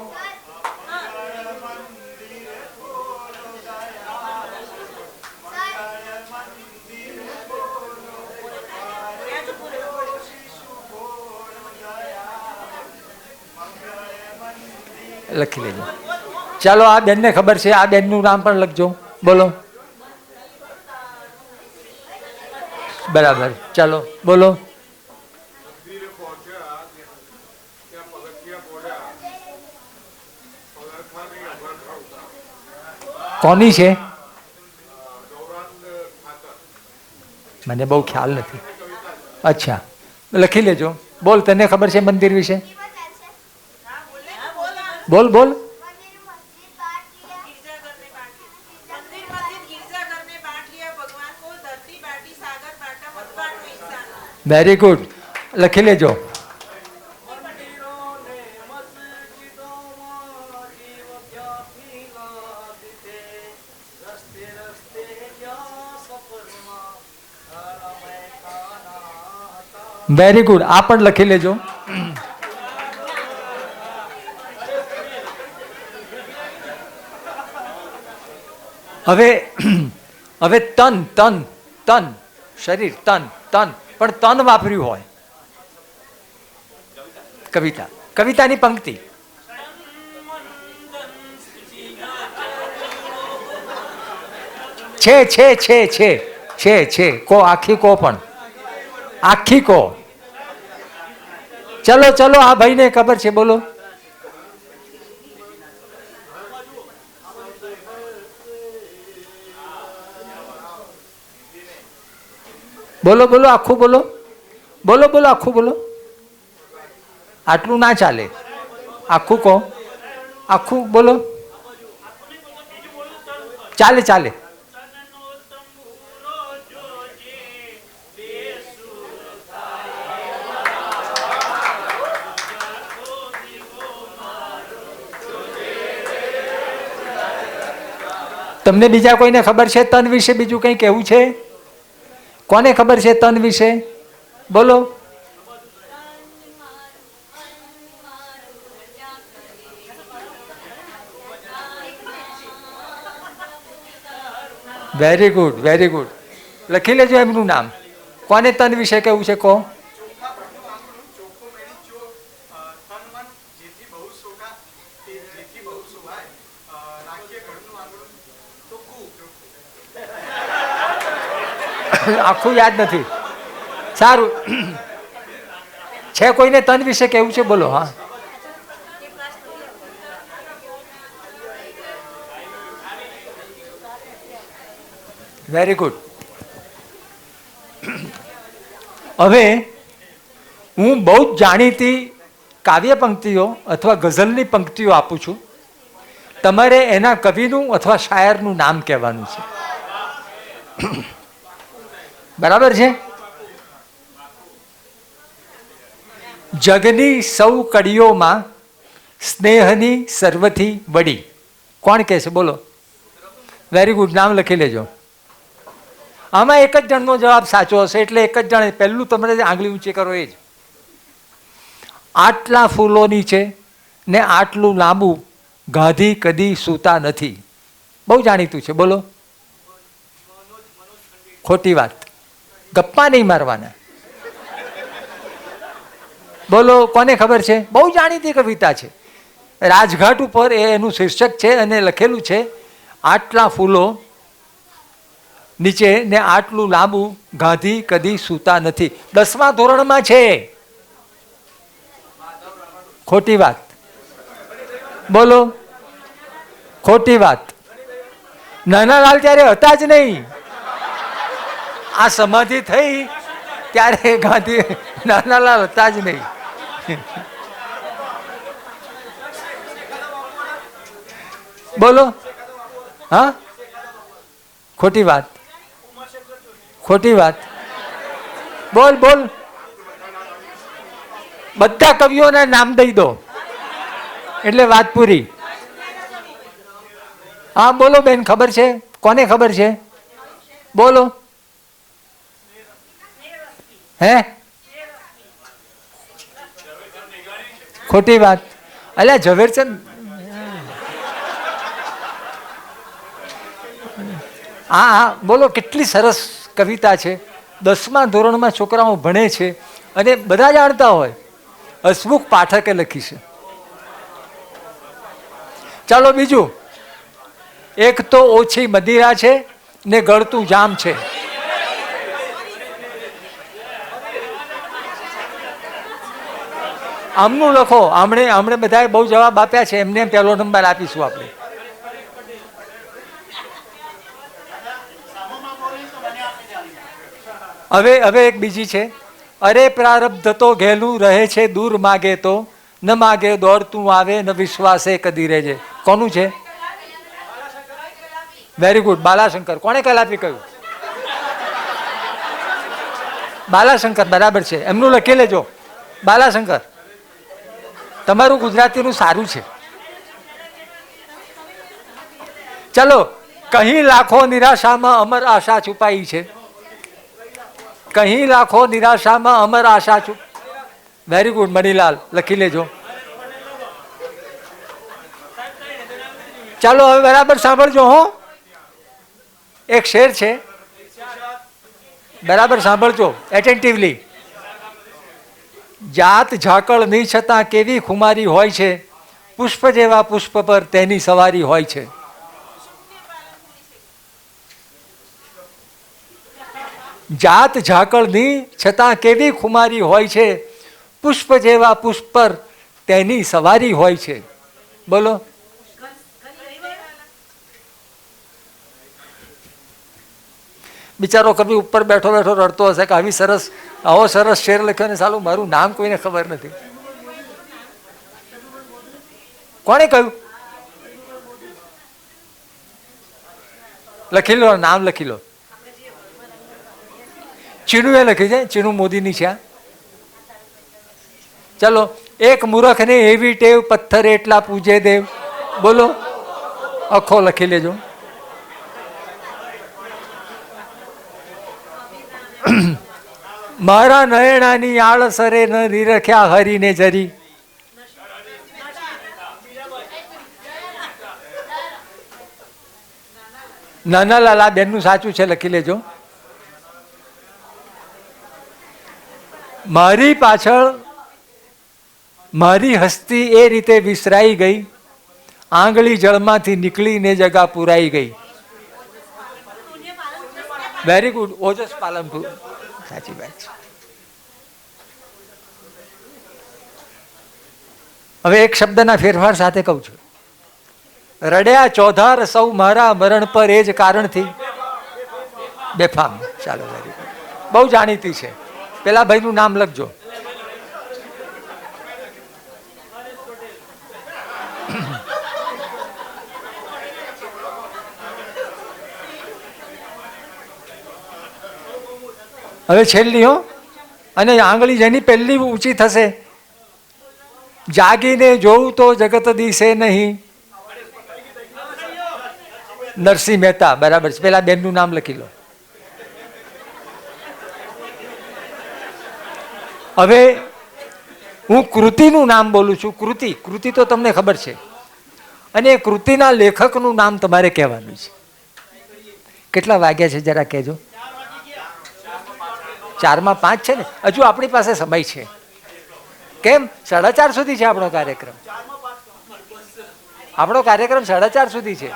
લખી લેજો. ચાલો આ બેનને ખબર છે, આ બેનનું નામ પણ લખજો. બોલો. બરાબર, ચાલો બોલો. કોની છે? મને બહુ ખ્યાલ નથી. અચ્છા, લખી લેજો. બોલ, તને ખબર છે મંદિર વિશે? બોલ બોલ. વેરી ગુડ, લખી લેજો. વેરી ગુડ, આ પણ લખી લેજો. હવે હવે તન, તન, તન, શરીર, તન, તન, પણ તન વાપર્યું હોય. કવિતા, કવિતાની પંક્તિ. છે છે છે છે છે છે કો, આખી કો, પણ આખી કો. ચલો ચલો, આ ભાઈને ખબર છે, બોલો. બોલો બોલો, આખું બોલો. બોલો બોલો, આખું બોલો. આટલું ના ચાલે, આખું કહો. આખું બોલો. ચાલે ચાલે. તમને બીજા કોઈને ખબર છે તન વિશે બીજું કંઈ કહેવું છે? કોને ખબર છે તન વિશે? બોલો. Very good, very good. લખી લેજો એમનું નામ. કોને તન વિશે કહેવું છે કહો. આખું યાદ નથી. સારું, છે કોઈને તન વિશે કેવું છે? બોલો. હા, વેરી ગુડ. હવે હું બહુ જ જાણીતી કાવ્ય પંક્તિઓ અથવા ગઝલની પંક્તિઓ આપું છું. તમારે એના કવિનું અથવા શાયરનું નામ કહેવાનું છે. બરાબર છે? જગની સૌ કડીઓમાં સ્નેહની સર્વથી વડી. કોણ કહે છે? બોલો. વેરી ગુડ, નામ લખી લેજો. આમાં એક જ જણનો જવાબ સાચો હશે, એટલે એક જ જણ પહેલું તમારે આંગળી ઊંચી કરો એ જ. આટલા ફૂલોની છે ને આટલું લાંબુ, ગાધી કદી સૂતા નથી. બહુ જાણીતું છે, બોલો. ખોટી વાત, ગપ્પા નહીં મારવાના. બોલો, કોને ખબર છે? બહુ જાણીતી કવિતા છે, રાજઘાટ ઉપર એનું શીર્ષક છે અને લખેલું છે આટલા ફૂલો નીચે ને આટલું લાંબુ, ગાધી કદી સૂતા નથી. 10મા ધોરણમાં છે. ખોટી વાત, બોલો. ખોટી વાત. નાનાલાલ ત્યારે હતા જ નહીં. આ સમાધિ થઈ ત્યારે ગાંધી નાનાલાલ હતા જ નહીં. બોલો. હા, ખોટી વાત. ખોટી વાત. બોલ બોલ. બધા કવિઓના નામ દઈ દો એટલે વાત પૂરી. હા બોલો બેન, ખબર છે? કોને ખબર છે? બોલો. હે? ખોટી વાત. અલ્યા ઝવેરચંદ. હા હા બોલો, કેટલી સરસ કવિતા છે. 10મા ધોરણમાં છોકરાઓ ભણે છે અને બધા જાણતા હોય. હસમુખ પાઠકે લખી છે. ચાલો બીજું. એક તો ઓછી મદિરા છે ને ગળતું જામ છે. આમનું લખો. હમણે બધાએ બહુ જવાબ આપ્યા છે, એમને પહેલો નંબર આપીશું આપણે. હવે એક બીજી છે. અરે પ્રારબ્ધ તો ઘેલું રહે છે, દૂર માગે તો ન માગે દોડતું આવે, ન વિશ્વાસે કદી રહેજે. કોનું છે? Very good, Balashankar. કોણે કલાપી કહ્યું? બાલાશંકર, બરાબર છે. એમનું લખી લેજો, બાલાશંકર. તમારું ગુજરાતીનું સારું છે. ચલો. કહી લાખો નિરાશામાં અમર આશા છુપાઈ છે. કહી લાખો નિરાશામાં અમર આશા છુપ. વેરી ગુડ મણીલાલ, લખી લેજો. ચાલો હવે બરાબર સાંભળજો. હો, એક શેર છે, બરાબર સાંભળજો એટેન્ટિવલી. જાત ઝાકળ નહીં છતાં કેવી ખુમારી હોય છે, પુષ્પ જેવા પુષ્પ પર તેની સવારી હોય છે. જાત ઝાકળ નહીં છતાં કેવી ખુમારી હોય છે, પુષ્પ જેવા પુષ્પ પર તેની સવારી હોય છે. બોલો. બિચારો કવિ ઉપર બેઠો બેઠો રડતો હશે કે આવી સરસ, આવો સરસ શેર લખ્યો ને સાલું મારું નામ કોઈને ખબર નથી. કોણે કહ્યું? લખી લો, નામ લખી લો. ચીનું એ લખી છે, ચીનું મોદીની છે. ચલો. એક મૂર્ખને એવી ટેવ, પથ્થર એટલા પૂજે દેવ. બોલો. અખો લખી લેજો. મારા નયણાની આળસરે ન નિરખ્યા હરીને જરી. નાનાલાલ, આ બેનનું સાચું છે, લખી લેજો. મારી પાછળ મારી હસ્તી એ રીતે વિસરાઈ ગઈ, આંગળી જળમાંથી નીકળીને જગા પુરાઈ ગઈ. વેરી ગુડ, ઓજસ પાલનપુર. સાચી વાત છે. હવે એક શબ્દના ફેરફાર સાથે કહું છું. રડ્યા ચોધાર સૌ મારા મરણ પર એ જ કારણથી બેફામ. ચાલો, વેરી ગુડ. બહુ જાણીતી છે. પેલા ભાઈનું નામ લખજો. હવે છેલ્લી. હો, અને આંગળી જેની પહેલી ઊંચી થશે. જાગીને જોઉં તો જગત દિશે નહીં. નરસિંહ મહેતા, બરાબર છે. પેલા બેનનું નામ લખી લો. હવે હું કૃતિનું નામ બોલું છું. કૃતિ તો તમને ખબર છે, અને એ કૃતિના લેખકનું નામ તમારે કહેવાનું છે. કેટલા વાગ્યા છે જરા કહેજો. 4:05 છે ને, હજુ આપણી પાસે સમય છે. કેમ? 4:30 સુધી છે આપણો કાર્યક્રમ. આપણો કાર્યક્રમ 4:30 સુધી છે.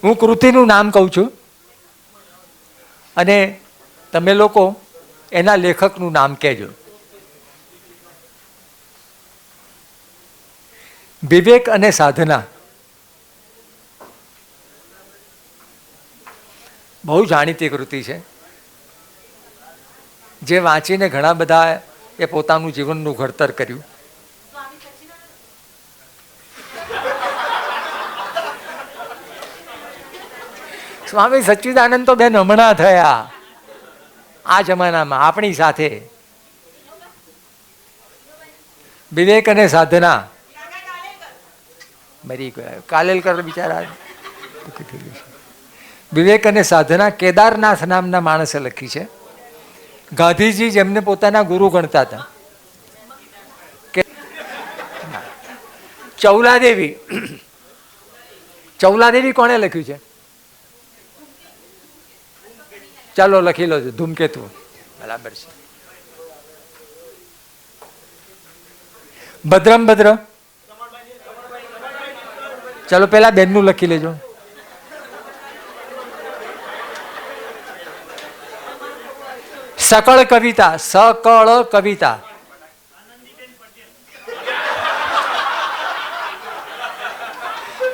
હું કૃતિનું નામ કહું છું અને તમે લોકો એના લેખકનું નામ કહેજો. વિવેક અને સાધના બહુ જાણીતી કૃતિ છે, જે વાંચીને ઘણા બધા એ પોતાનું જીવનનું ઘડતર કર્યું. સ્વામી સચ્ચિદાનંદ તો બેન હમણાં થયા આ જમાનામાં આપણી સાથે. વિવેક અને સાધના મરી ગયા. કાલેલકર બિચારા. વિવેક અને સાધના કેદારનાથ નામના માણસે લખી છે. ગાંધીજી જેમને પોતાના ગુરુ ગણતા હતા. ચૌલાદેવી કોણે લખ્યું છે? ચાલો લખી લો. ધૂમકેતુ, બરાબર છે. ભદ્ર, ચાલો પેલા બેનનું લખી લેજો. સકળ કવિતા.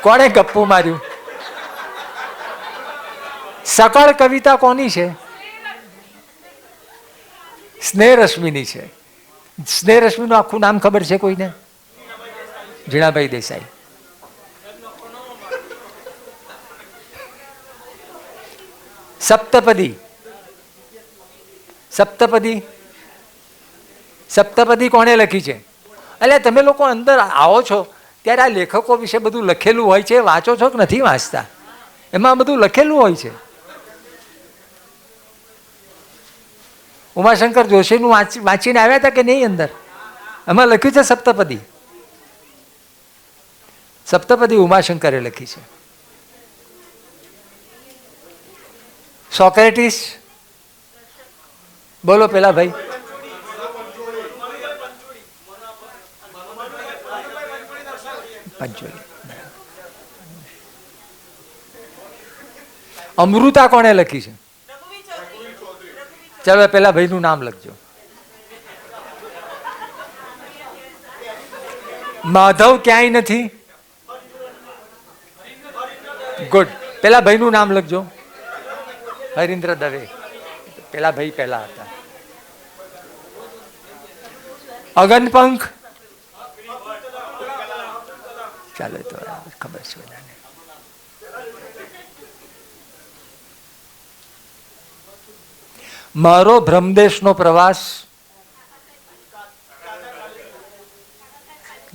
કોણે ગપ્પુ માર્યું? સકળ કવિતા કોની છે? સ્નેહરશ્મિની છે. સ્નેહરશ્મિનું આખું નામ ખબર છે કોઈને? જીણાભાઈ દેસાઈ. સપ્તપદી કોણે લખી છે? એટલે તમે લોકો અંદર આવો છો ત્યારે આ લેખકો વિશે બધું લખેલું હોય છે. વાંચો છો કે નથી વાંચતા? એમાં બધું લખેલું હોય છે. ઉમાશંકર જોશીનું વાંચીને આવ્યા હતા કે નહીં અંદર? એમાં લખ્યું છે સપ્તપદી ઉમાશંકરે લખી છે. સોક્રેટિસ, બોલો પેલા ભાઈ. પંચોલી. અમૃતા કોણે લખી છે? ચાલો પેલા ભાઈનું નામ લખજો. માધવ ક્યાંય નથી. ગુડ. પેલા ભાઈનું નામ લખજો. હરીન્દ્ર દવે. પેલા ભાઈ પહેલા હતા. અગનપંખ. ચાલો તો ખબર છે બધાને. મારો બ્રહ્મદેશનો પ્રવાસ.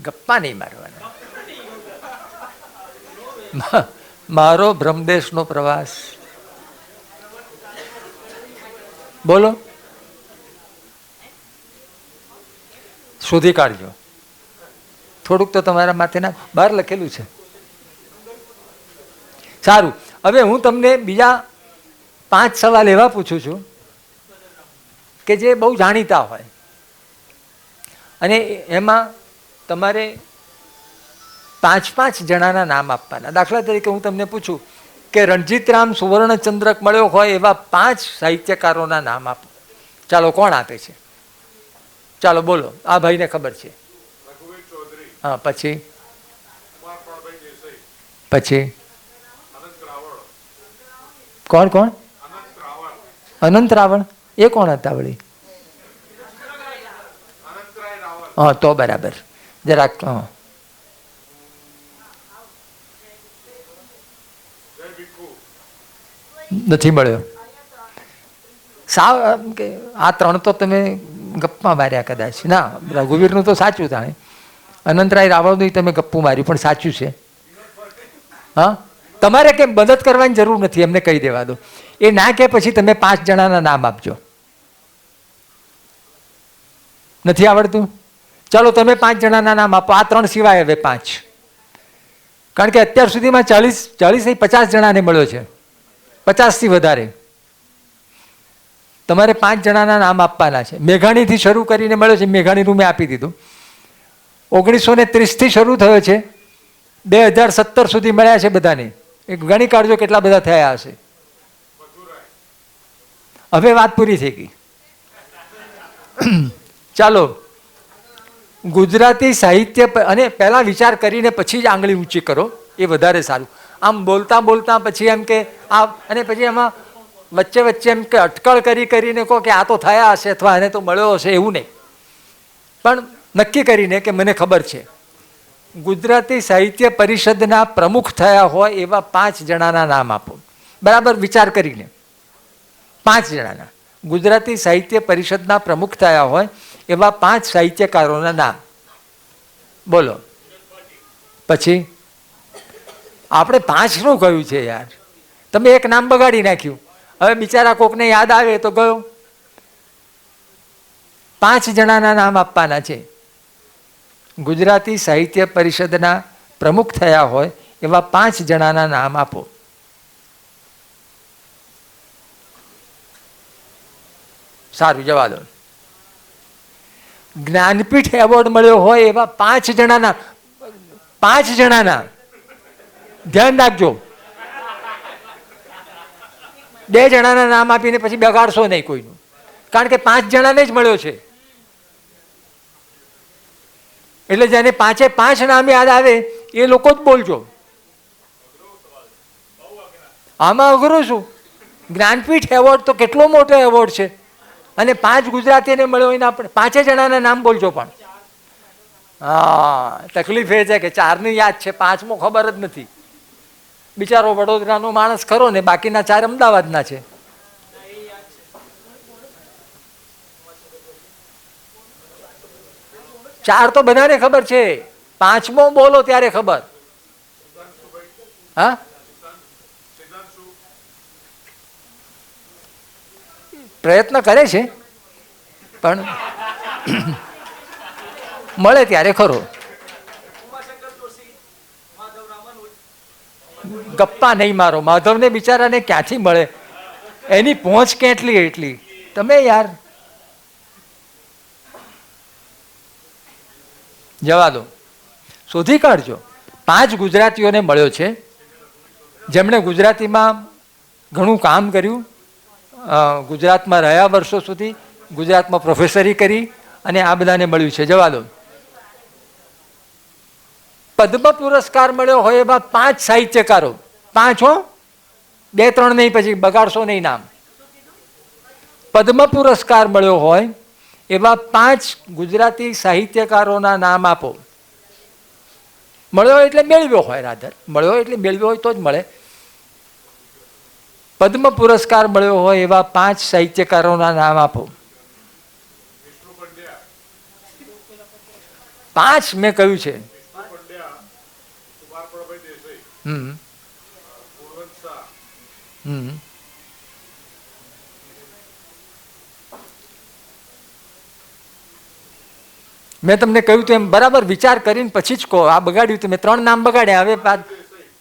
ગપ્પા નહીં મારવાના. મારો બ્રહ્મદેશનો પ્રવાસ. બોલો, શોધી કાઢજો. થોડુંક તો તમારા માથેના બહાર લખેલું છે. સારું, હવે હું તમને બીજા 5 સવાલ એવા પૂછું છું કે જે બહુ જાણીતા હોય, અને એમાં તમારે 5 જણાના નામ આપવાના. દાખલા તરીકે હું તમને પૂછું કે રણજીતરામ સુવર્ણચંદ્રક મળ્યો હોય એવા 5 સાહિત્યકારોના નામ આપો. ચાલો, કોણ આપે છે? ચાલો બોલો. આ ભાઈને ખબર છે. હા, પછી કોણ? અનંત રાવણ. એ કોણ હતા વળી? હા, તો બરાબર. જરાક નથી મળ્યો. સાવ આ 3 તો તમે ગપ્પા માર્યા કદાચ. ના, રઘુવીરનું તો સાચું થાય. અનંતરાય રાવળનું તમે ગપ્પું માર્યું પણ સાચું છે. હા, તમારે કેમ મદદ કરવાની જરૂર નથી, એમને કહી દેવા દો. એ ના કે પછી તમે 5 જણાના નામ આપજો. નથી આવડતું? ચાલો તમે 5 જણાના નામ આપો. આ 3 સિવાય હવે 5. કારણ કે અત્યાર સુધીમાં 40 50 જણાને મળ્યો છે, 50થી વધારે. તમારે 5 જણાના નામ આપવાના છે. મેઘાણીથી શરૂ કરીને મળ્યો છે, મેઘાણીનું મેં આપી દીધું. 1930થી શરૂ થયો છે, 2017 સુધી મળ્યા છે બધાને. એક ગણી કાઢજો કેટલા બધા થયા હશે. હવે વાત પૂરી થઈ ગઈ. ચાલો, ગુજરાતી સાહિત્ય અને પહેલા વિચાર કરીને પછી જ આંગળી ઊંચી કરો, એ વધારે સારું. આમ બોલતા બોલતા પછી એમ કે આ, અને પછી એમાં વચ્ચે વચ્ચે એમ કે અટકળ કરીને કહો કે આ તો થયા હશે અથવા એને તો મળ્યો હશે, એવું નહીં. પણ નક્કી કરીને કે મને ખબર છે, ગુજરાતી સાહિત્ય પરિષદના પ્રમુખ થયા હોય એવા 5 જણાના નામ આપો. બરાબર વિચાર કરીને 5 જણાના ગુજરાતી સાહિત્ય પરિષદના પ્રમુખ થયા હોય એવા 5 સાહિત્યકારોના નામ બોલો. પછી આપણે 5નું કહ્યું છે યાર, તમે એક નામ બગાડી નાખ્યું. હવે બિચારા કોકને યાદ આવે તો ગયો. 5 જણાના નામ આપવાના છે. ગુજરાતી સાહિત્ય પરિષદના પ્રમુખ થયા હોય એવા 5 જણાના નામ આપો. સારું, જવા દો. જ્ઞાનપીઠ એવોર્ડ મળ્યો હોય એવા 5 જણાના, 5 જણાના ધ્યાન રાખજો. 2 જણાના નામ આપીને પછી બગાડશો નહીં કોઈનું, કારણ કે 5 જણાને જ મળ્યો છે. એટલે જેને 5 નામ યાદ આવે એ લોકો જ બોલજો. આમાં અઘરું શું? જ્ઞાનપીઠ એવોર્ડ તો કેટલો મોટો એવોર્ડ છે, અને 5 ગુજરાતીને મળ્યો હોય ને આપણે 5 જણાના નામ બોલજો. પણ હા, તકલીફ એ છે કે 4ની યાદ છે, 5મો ખબર જ નથી. બિચારો વડોદરાનો માણસ ખરો ને, બાકીના 4 અમદાવાદના છે. ચાર તો બધાને ખબર છે, 5મો બોલો ત્યારે ખબર. હા, પ્રયત્ન કરે છે પણ મળે ત્યારે ખરો. ગપ્પા નહીં મારો, માધવને બિચારાને ક્યાંથી મળે, એની પહોંચ કેટલી એટલી. તમે યાર જવા દો, શોધી કાઢજો. 5 ગુજરાતીઓને મળ્યો છે જેમણે ગુજરાતીમાં ઘણું કામ કર્યું, ગુજરાતમાં રહ્યા વર્ષો સુધી, ગુજરાતમાં પ્રોફેસરી કરી, અને આ બધાને મળ્યું છે. જવા દો. પદ્મ પુરસ્કાર મળ્યો હોય એવા 5 સાહિત્યકારો, 5 હો, 2-3 નહીં, પછી બગાડશો નહીં નામ. પદ્મ પુરસ્કાર મળ્યો હોય એવા 5 ગુજરાતી સાહિત્યકારોના નામ આપો. મળ્યો એટલે મેળવ્યો હોય, રાધર મળ્યો એટલે મેળવ્યો હોય તો જ મળે. પદ્મ પુરસ્કાર મળ્યો હોય એવા 5 સાહિત્યકારોના નામ આપો. 5 મેં કહ્યું છે. મેં તમને કહ્યું તો એમ બરાબર વિચાર કરીને પછી જ કહો. આ બગાડ્યું તમે, 3 નામ બગાડ્યા. હવે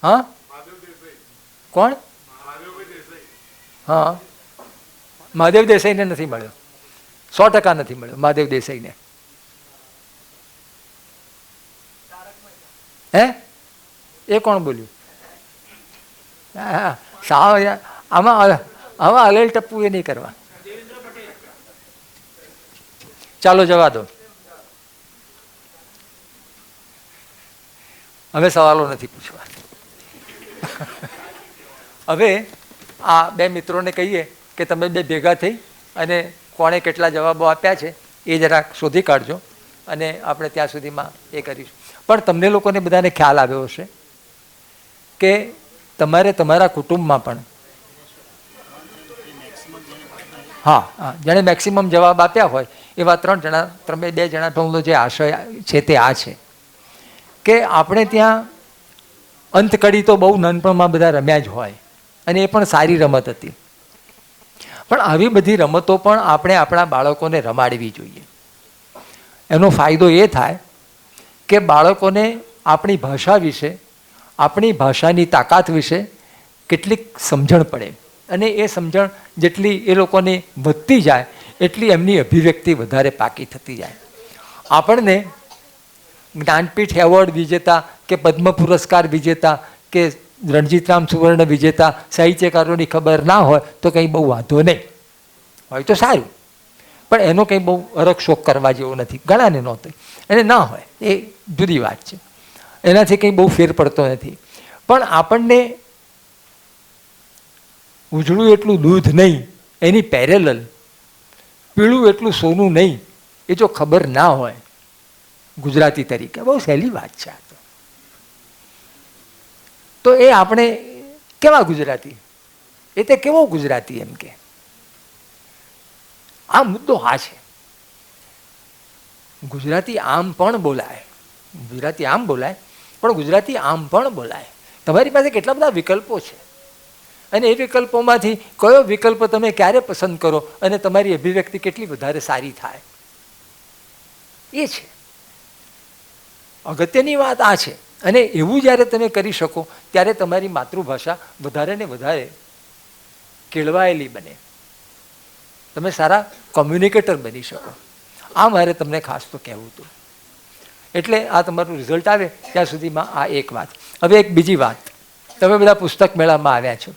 હા, કોણ? હા, મહાદેવ દેસાઈને નથી મળ્યો, 100% નથી મળ્યો મહાદેવ દેસાઈને. હે, એ કોણ બોલ્યું? હા, સાવ આમાં અલેલ ટપ્પુ એ નહીં કરવા. ચાલો જવા દો, હવે સવાલો નથી પૂછવા. હવે આ 2 મિત્રોને કહીએ કે તમે 2 ભેગા થઈ અને કોણે કેટલા જવાબો આપ્યા છે એ જરાક શોધી કાઢજો, અને આપણે ત્યાં સુધીમાં એ કરીશું. પણ તમને લોકોને બધાને ખ્યાલ આવ્યો હશે કે તમારે તમારા કુટુંબમાં પણ, હા, જેણે મેક્સિમમ જવાબ આપ્યા હોય એવા 2 જણાનો જે આશય છે તે આ છે કે આપણે ત્યાં અંતકડી તો બહુ નાનપણમાં બધા રમ્યા જ હોય, અને એ પણ સારી રમત હતી, પણ આવી બધી રમતો પણ આપણે આપણા બાળકોને રમાડવી જોઈએ. એનો ફાયદો એ થાય કે બાળકોને આપણી ભાષા વિશે, આપણી ભાષાની તાકાત વિશે કેટલીક સમજણ પડે, અને એ સમજણ જેટલી એ લોકોને વધતી જાય એટલી એમની અભિવ્યક્તિ વધારે પાકી થતી જાય. આપણને જ્ઞાનપીઠ એવોર્ડ વિજેતા કે પદ્મ પુરસ્કાર વિજેતા કે રણજીતરામ સુવર્ણ વિજેતા સાહિત્યકારોની ખબર ના હોય તો કંઈ બહુ વાંધો નહીં હોય, તો સારું, પણ એનો કંઈ બહુ અરખશોખ કરવા જેવો નથી. ઘણાને નહોતો, એને ના હોય એ જુદી વાત છે, એનાથી કંઈ બહુ ફેર પડતો નથી. પણ આપણને ઉજળું એટલું દૂધ નહીં, એની પેરેલલ પીળું એટલું સોનું નહીં, એ જો ખબર ના હોય ગુજરાતી તરીકે, બહુ સહેલી વાત છે આ તો એ આપણે કેવા ગુજરાતી, એ તે કેવો ગુજરાતી એમ કે આ મુદ્દો આ છે. ગુજરાતી આમ પણ બોલાય, ગુજરાતી આમ બોલાય, પણ ગુજરાતી આમ પણ બોલાય. તમારી પાસે કેટલા બધા વિકલ્પો છે, અને એ વિકલ્પોમાંથી કયો વિકલ્પ તમે ક્યારે પસંદ કરો અને તમારી અભિવ્યક્તિ કેટલી વધારે સારી થાય, એ છે અગત્યની વાત. આ છે, અને એવું જ્યારે તમે કરી શકો ત્યારે તમારી માતૃભાષા વધારે ને વધારે કેળવાયેલી બને, તમે સારા કોમ્યુનિકેટર બની શકો. આ મારે તમને ખાસ તો કહેવું હતું. એટલે આ તમારું રિઝલ્ટ આવે ત્યાં સુધીમાં આ એક વાત. હવે એક બીજી વાત, તમે બધા પુસ્તક મેળામાં આવ્યા છો,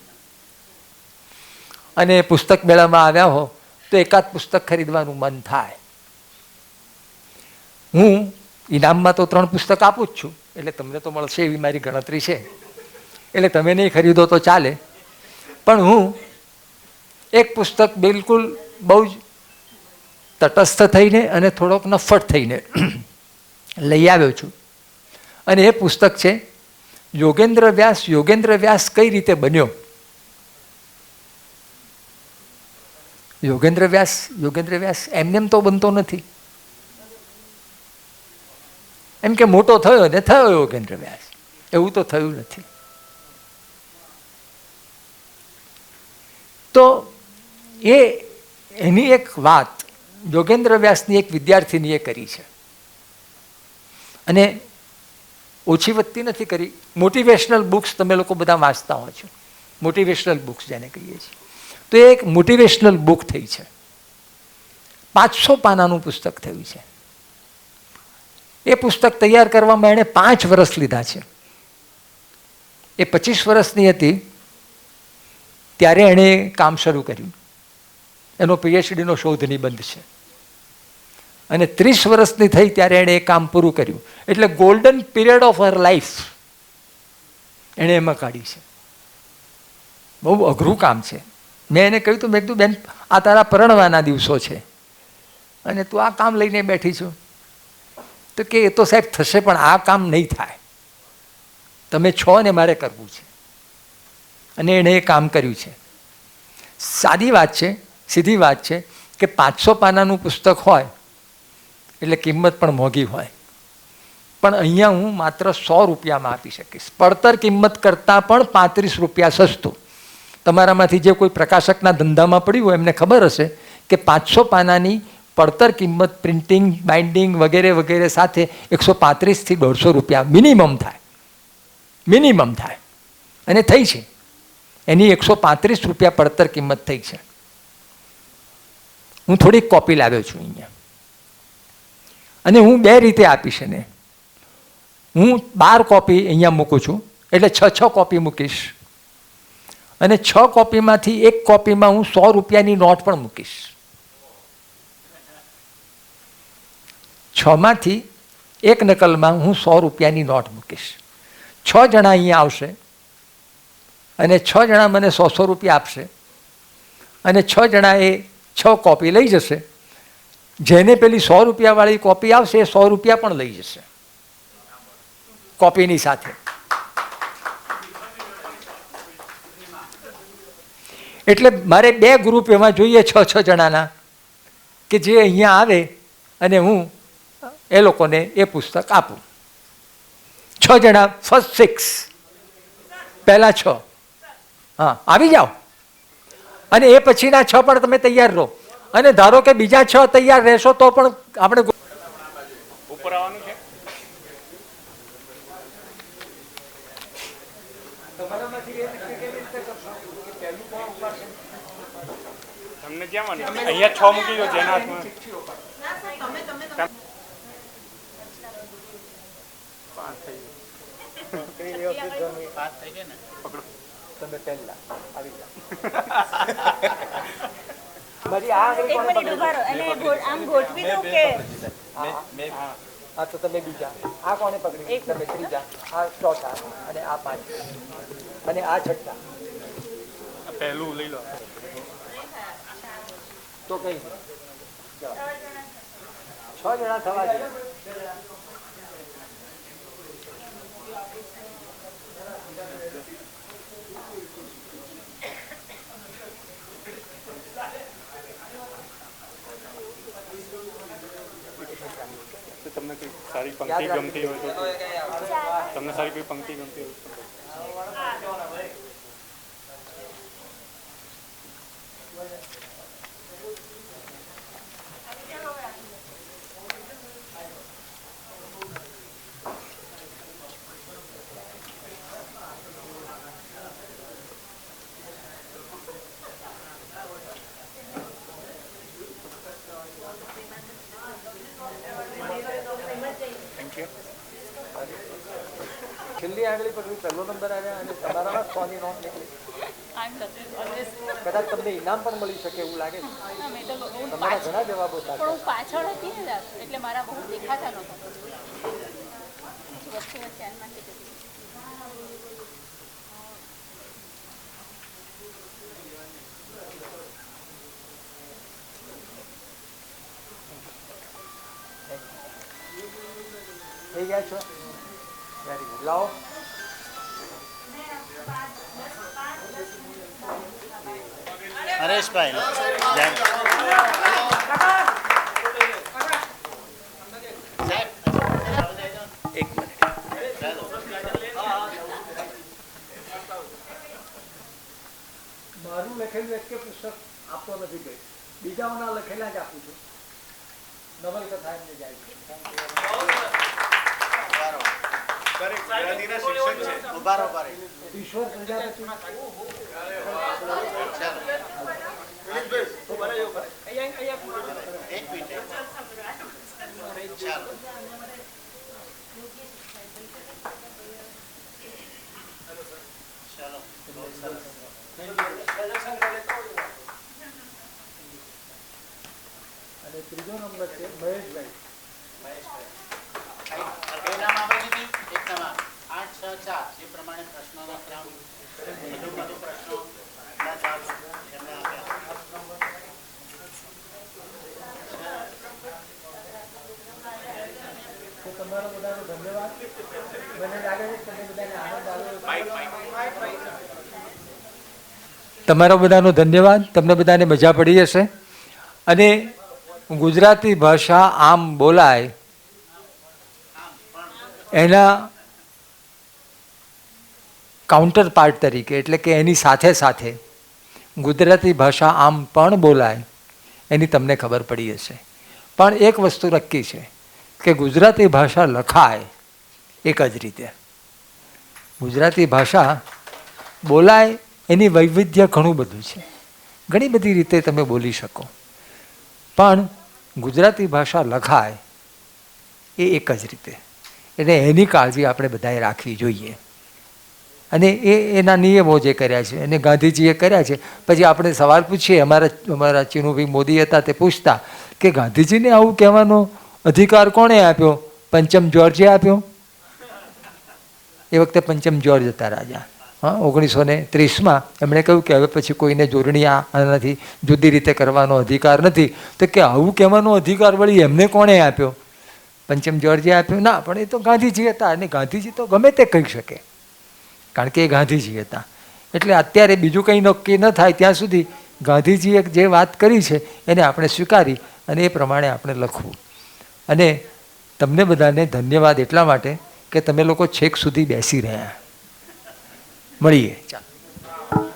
અને પુસ્તક મેળામાં આવ્યા હો તો એકાદ પુસ્તક ખરીદવાનું મન થાય. હું ઇનામમાં તો 3 પુસ્તક આપું જ છું, એટલે તમને તો મળશે એવી મારી ગણતરી છે, એટલે તમે નહીં ખરીદો તો ચાલે. પણ હું એક પુસ્તક બિલકુલ બહુ જ તટસ્થ થઈને અને થોડોક નફ્ફટ થઈને લઈ આવ્યો છું, અને એ પુસ્તક છે યોગેન્દ્ર વ્યાસ. યોગેન્દ્ર વ્યાસ કઈ રીતે બન્યો? યોગેન્દ્ર વ્યાસ એમનેમ તો બનતો નથી, એમ કે મોટો થયો ને થયો યોગેન્દ્ર વ્યાસ, એવું તો થયું નથી. તો એની એક વાત યોગેન્દ્ર વ્યાસની એક વિદ્યાર્થીનીએ કરી છે, અને ઓછી વધતી નથી કરી. મોટિવેશનલ બુક્સ તમે લોકો બધા વાંચતા હો છો, મોટિવેશનલ બુક્સ જેને કહીએ છીએ, તો એ એક મોટિવેશનલ બુક થઈ છે. 500 પાનાનું પુસ્તક થયું છે. એ પુસ્તક તૈયાર કરવામાં એણે 5 વર્ષ લીધા છે. એ 25 વર્ષની હતી ત્યારે એણે કામ શરૂ કર્યું. એનો પીએચડીનો શોધ નિબંધ છે, અને 30 વર્ષની થઈ ત્યારે એણે એ કામ પૂરું કર્યું. એટલે golden period of her life એણે એમાં કાઢી છે. બહુ અઘરું કામ છે. મેં એને કહ્યું તું, મેં કીધું બેન આ તારા પરણવાના દિવસો છે અને તું આ કામ લઈને બેઠી છું, તો કે એ તો સાહેબ થશે, પણ આ કામ નહીં થાય, તમે છો ને મારે કરવું છે. અને એણે એ કામ કર્યું છે. સાદી વાત છે, સીધી વાત છે કે 500 પાનાનું પુસ્તક હોય એટલે કિંમત પણ મોંઘી હોય, પણ અહીંયા હું માત્ર 100 રૂપિયામાં આપી શકીશ. પડતર કિંમત કરતાં પણ 35 રૂપિયા સસ્તું. તમારામાંથી જે કોઈ પ્રકાશકના ધંધામાં પડ્યું હોય એમને ખબર હશે કે 500 પાનાની પડતર કિંમત પ્રિન્ટિંગ, બાઇન્ડિંગ વગેરે વગેરે સાથે 135 થી 150 રૂપિયા મિનિમમ થાય, અને થઈ છે. એની 135 રૂપિયા પડતર કિંમત થઈ છે. હું થોડીક કોપી લાવ્યો છું અહીંયા, અને હું 2 રીતે આપીશ એને. હું 12 કોપી અહીંયા મૂકું છું, એટલે 6 કોપી મૂકીશ, અને 6 કોપીમાંથી 1 કોપીમાં હું 100 રૂપિયાની નોટ પણ મૂકીશ. 6માંથી 1 નકલમાં હું 100 રૂપિયાની નોટ મૂકીશ. 6 જણા અહીંયા આવશે, અને 6 જણા મને 100 રૂપિયા આપશે, અને 6 જણા એ 6 કોપી લઈ જશે. જેને પેલી 100 રૂપિયાવાળી કોપી આવશે એ 100 રૂપિયા પણ લઈ જશે કોપીની સાથે. એટલે મારે 2 ગ્રુપ એમાં જોઈએ 6 જણાના, કે જે અહીંયા આવે અને હું એ લોકોને એ પુસ્તક આપું. 6 જણા, ફર્સ્ટ 6, પહેલા 6, હા આવી જાઓ. અને એ પછીના 6 પણ તમે તૈયાર રહો. અને ધારો કે બીજા 6 તૈયાર રહેશો તો પણ આપણે ઉપર આવવાનું છે. તમને ક્યાં મને અહીંયા 6 મૂકી દો જેના હાથમાં. તમે પહેલા આવી જાઓ. મારી આ આંગળી કોણે પકડી? આમ ગોઠવી દઉં કે હા તો તમે બીજા. આ કોણે પકડી? તમે ત્રીજા, આ ચોથા, અને આ 5, અને આ છઠ્ઠા. પહેલું લઈ લો તો કઈ 6 જણા થવા જોઈએ. તમને કોઈ સારી પંક્તિ ગમતી હોય તો તમને સારી કોઈ પંક્તિ ગમતી હોય તો છેલ્લી આંગળી પર પહેલો નંબર આવ્યા અને તમારામાં 100 ની નોટ નીકળી. કદાચ તમને ઇનામ પણ મળી શકે એવું લાગે છે. તમારા ઘણા જવાબો પણ હું પાછળ હતી ને એટલે મારા બહુ દેખાતા નહોતા. વચ્ચે વચ્ચે આનમાંથી જતી. થઈ ગયા છો? Very good. લાવો. હરેશભાઈ એક મિનિટ. મારું લખેલું એક કે પુસ્તક આપતો નથી ભાઈ, બીજાઓના લખેલા જ આપું છું. નવલકથા એમને જાય છે. ઈશ્વર પ્રજાપતિ. અને ત્રીજો નંબર છે મહેશભાઈ. 864 એ પ્રમાણે પ્રશ્નોના ક્રમ વધુ પ્રશ્નો એમને આપ્યા. તો તમારો બધાનો ધન્યવાદ. મને લાગે છે તમે બધાને આનંદ આવ્યો. તમારો બધાનો ધન્યવાદ. તમને બધાને મજા પડી હશે. અને ગુજરાતી ભાષા આમ બોલાય એના કાઉન્ટર પાર્ટ તરીકે, એટલે કે એની સાથે સાથે ગુજરાતી ભાષા આમ પણ બોલાય એની તમને ખબર પડી હશે. પણ એક વસ્તુ નક્કી છે કે ગુજરાતી ભાષા લખાય એક જ રીતે. ગુજરાતી ભાષા બોલાય એની વૈવિધ્ય ઘણું બધું છે. ઘણી બધી રીતે તમે બોલી શકો. પણ ગુજરાતી ભાષા લખાય એ એક જ રીતે. એટલે એની કાળજી આપણે બધાએ રાખવી જોઈએ. અને એના નિયમો જે કર્યા છે એને ગાંધીજીએ કર્યા છે. પછી આપણે સવાલ પૂછીએ, અમારા ચીનુભાઈ મોદી હતા તે પૂછતા કે ગાંધીજીને આવું કહેવાનો અધિકાર કોણે આપ્યો? પંચમ જ્યોર્જે આપ્યો. એ વખતે પંચમ જ્યોર્જ હતા રાજા. હા, 1930માં એમણે કહ્યું કે હવે પછી કોઈને જોડણી આનાથી જુદી રીતે કરવાનો અધિકાર નથી. તો કે આવું કહેવાનો અધિકાર વળી એમને કોણે આપ્યો? પંચમ જ્યોર્જે આપ્યો? ના, પણ એ તો ગાંધીજી હતા. અને ગાંધીજી તો ગમે તે કહી શકે, કારણ કે એ ગાંધીજી હતા. એટલે અત્યારે બીજું કંઈ નક્કી ન થાય ત્યાં સુધી ગાંધીજીએ જે વાત કરી છે એને આપણે સ્વીકારી અને એ પ્રમાણે આપણે લખવું. અને તમને બધાને ધન્યવાદ એટલા માટે કે તમે લોકો છેક સુધી બેસી રહ્યા. મળીએ. ચાલો.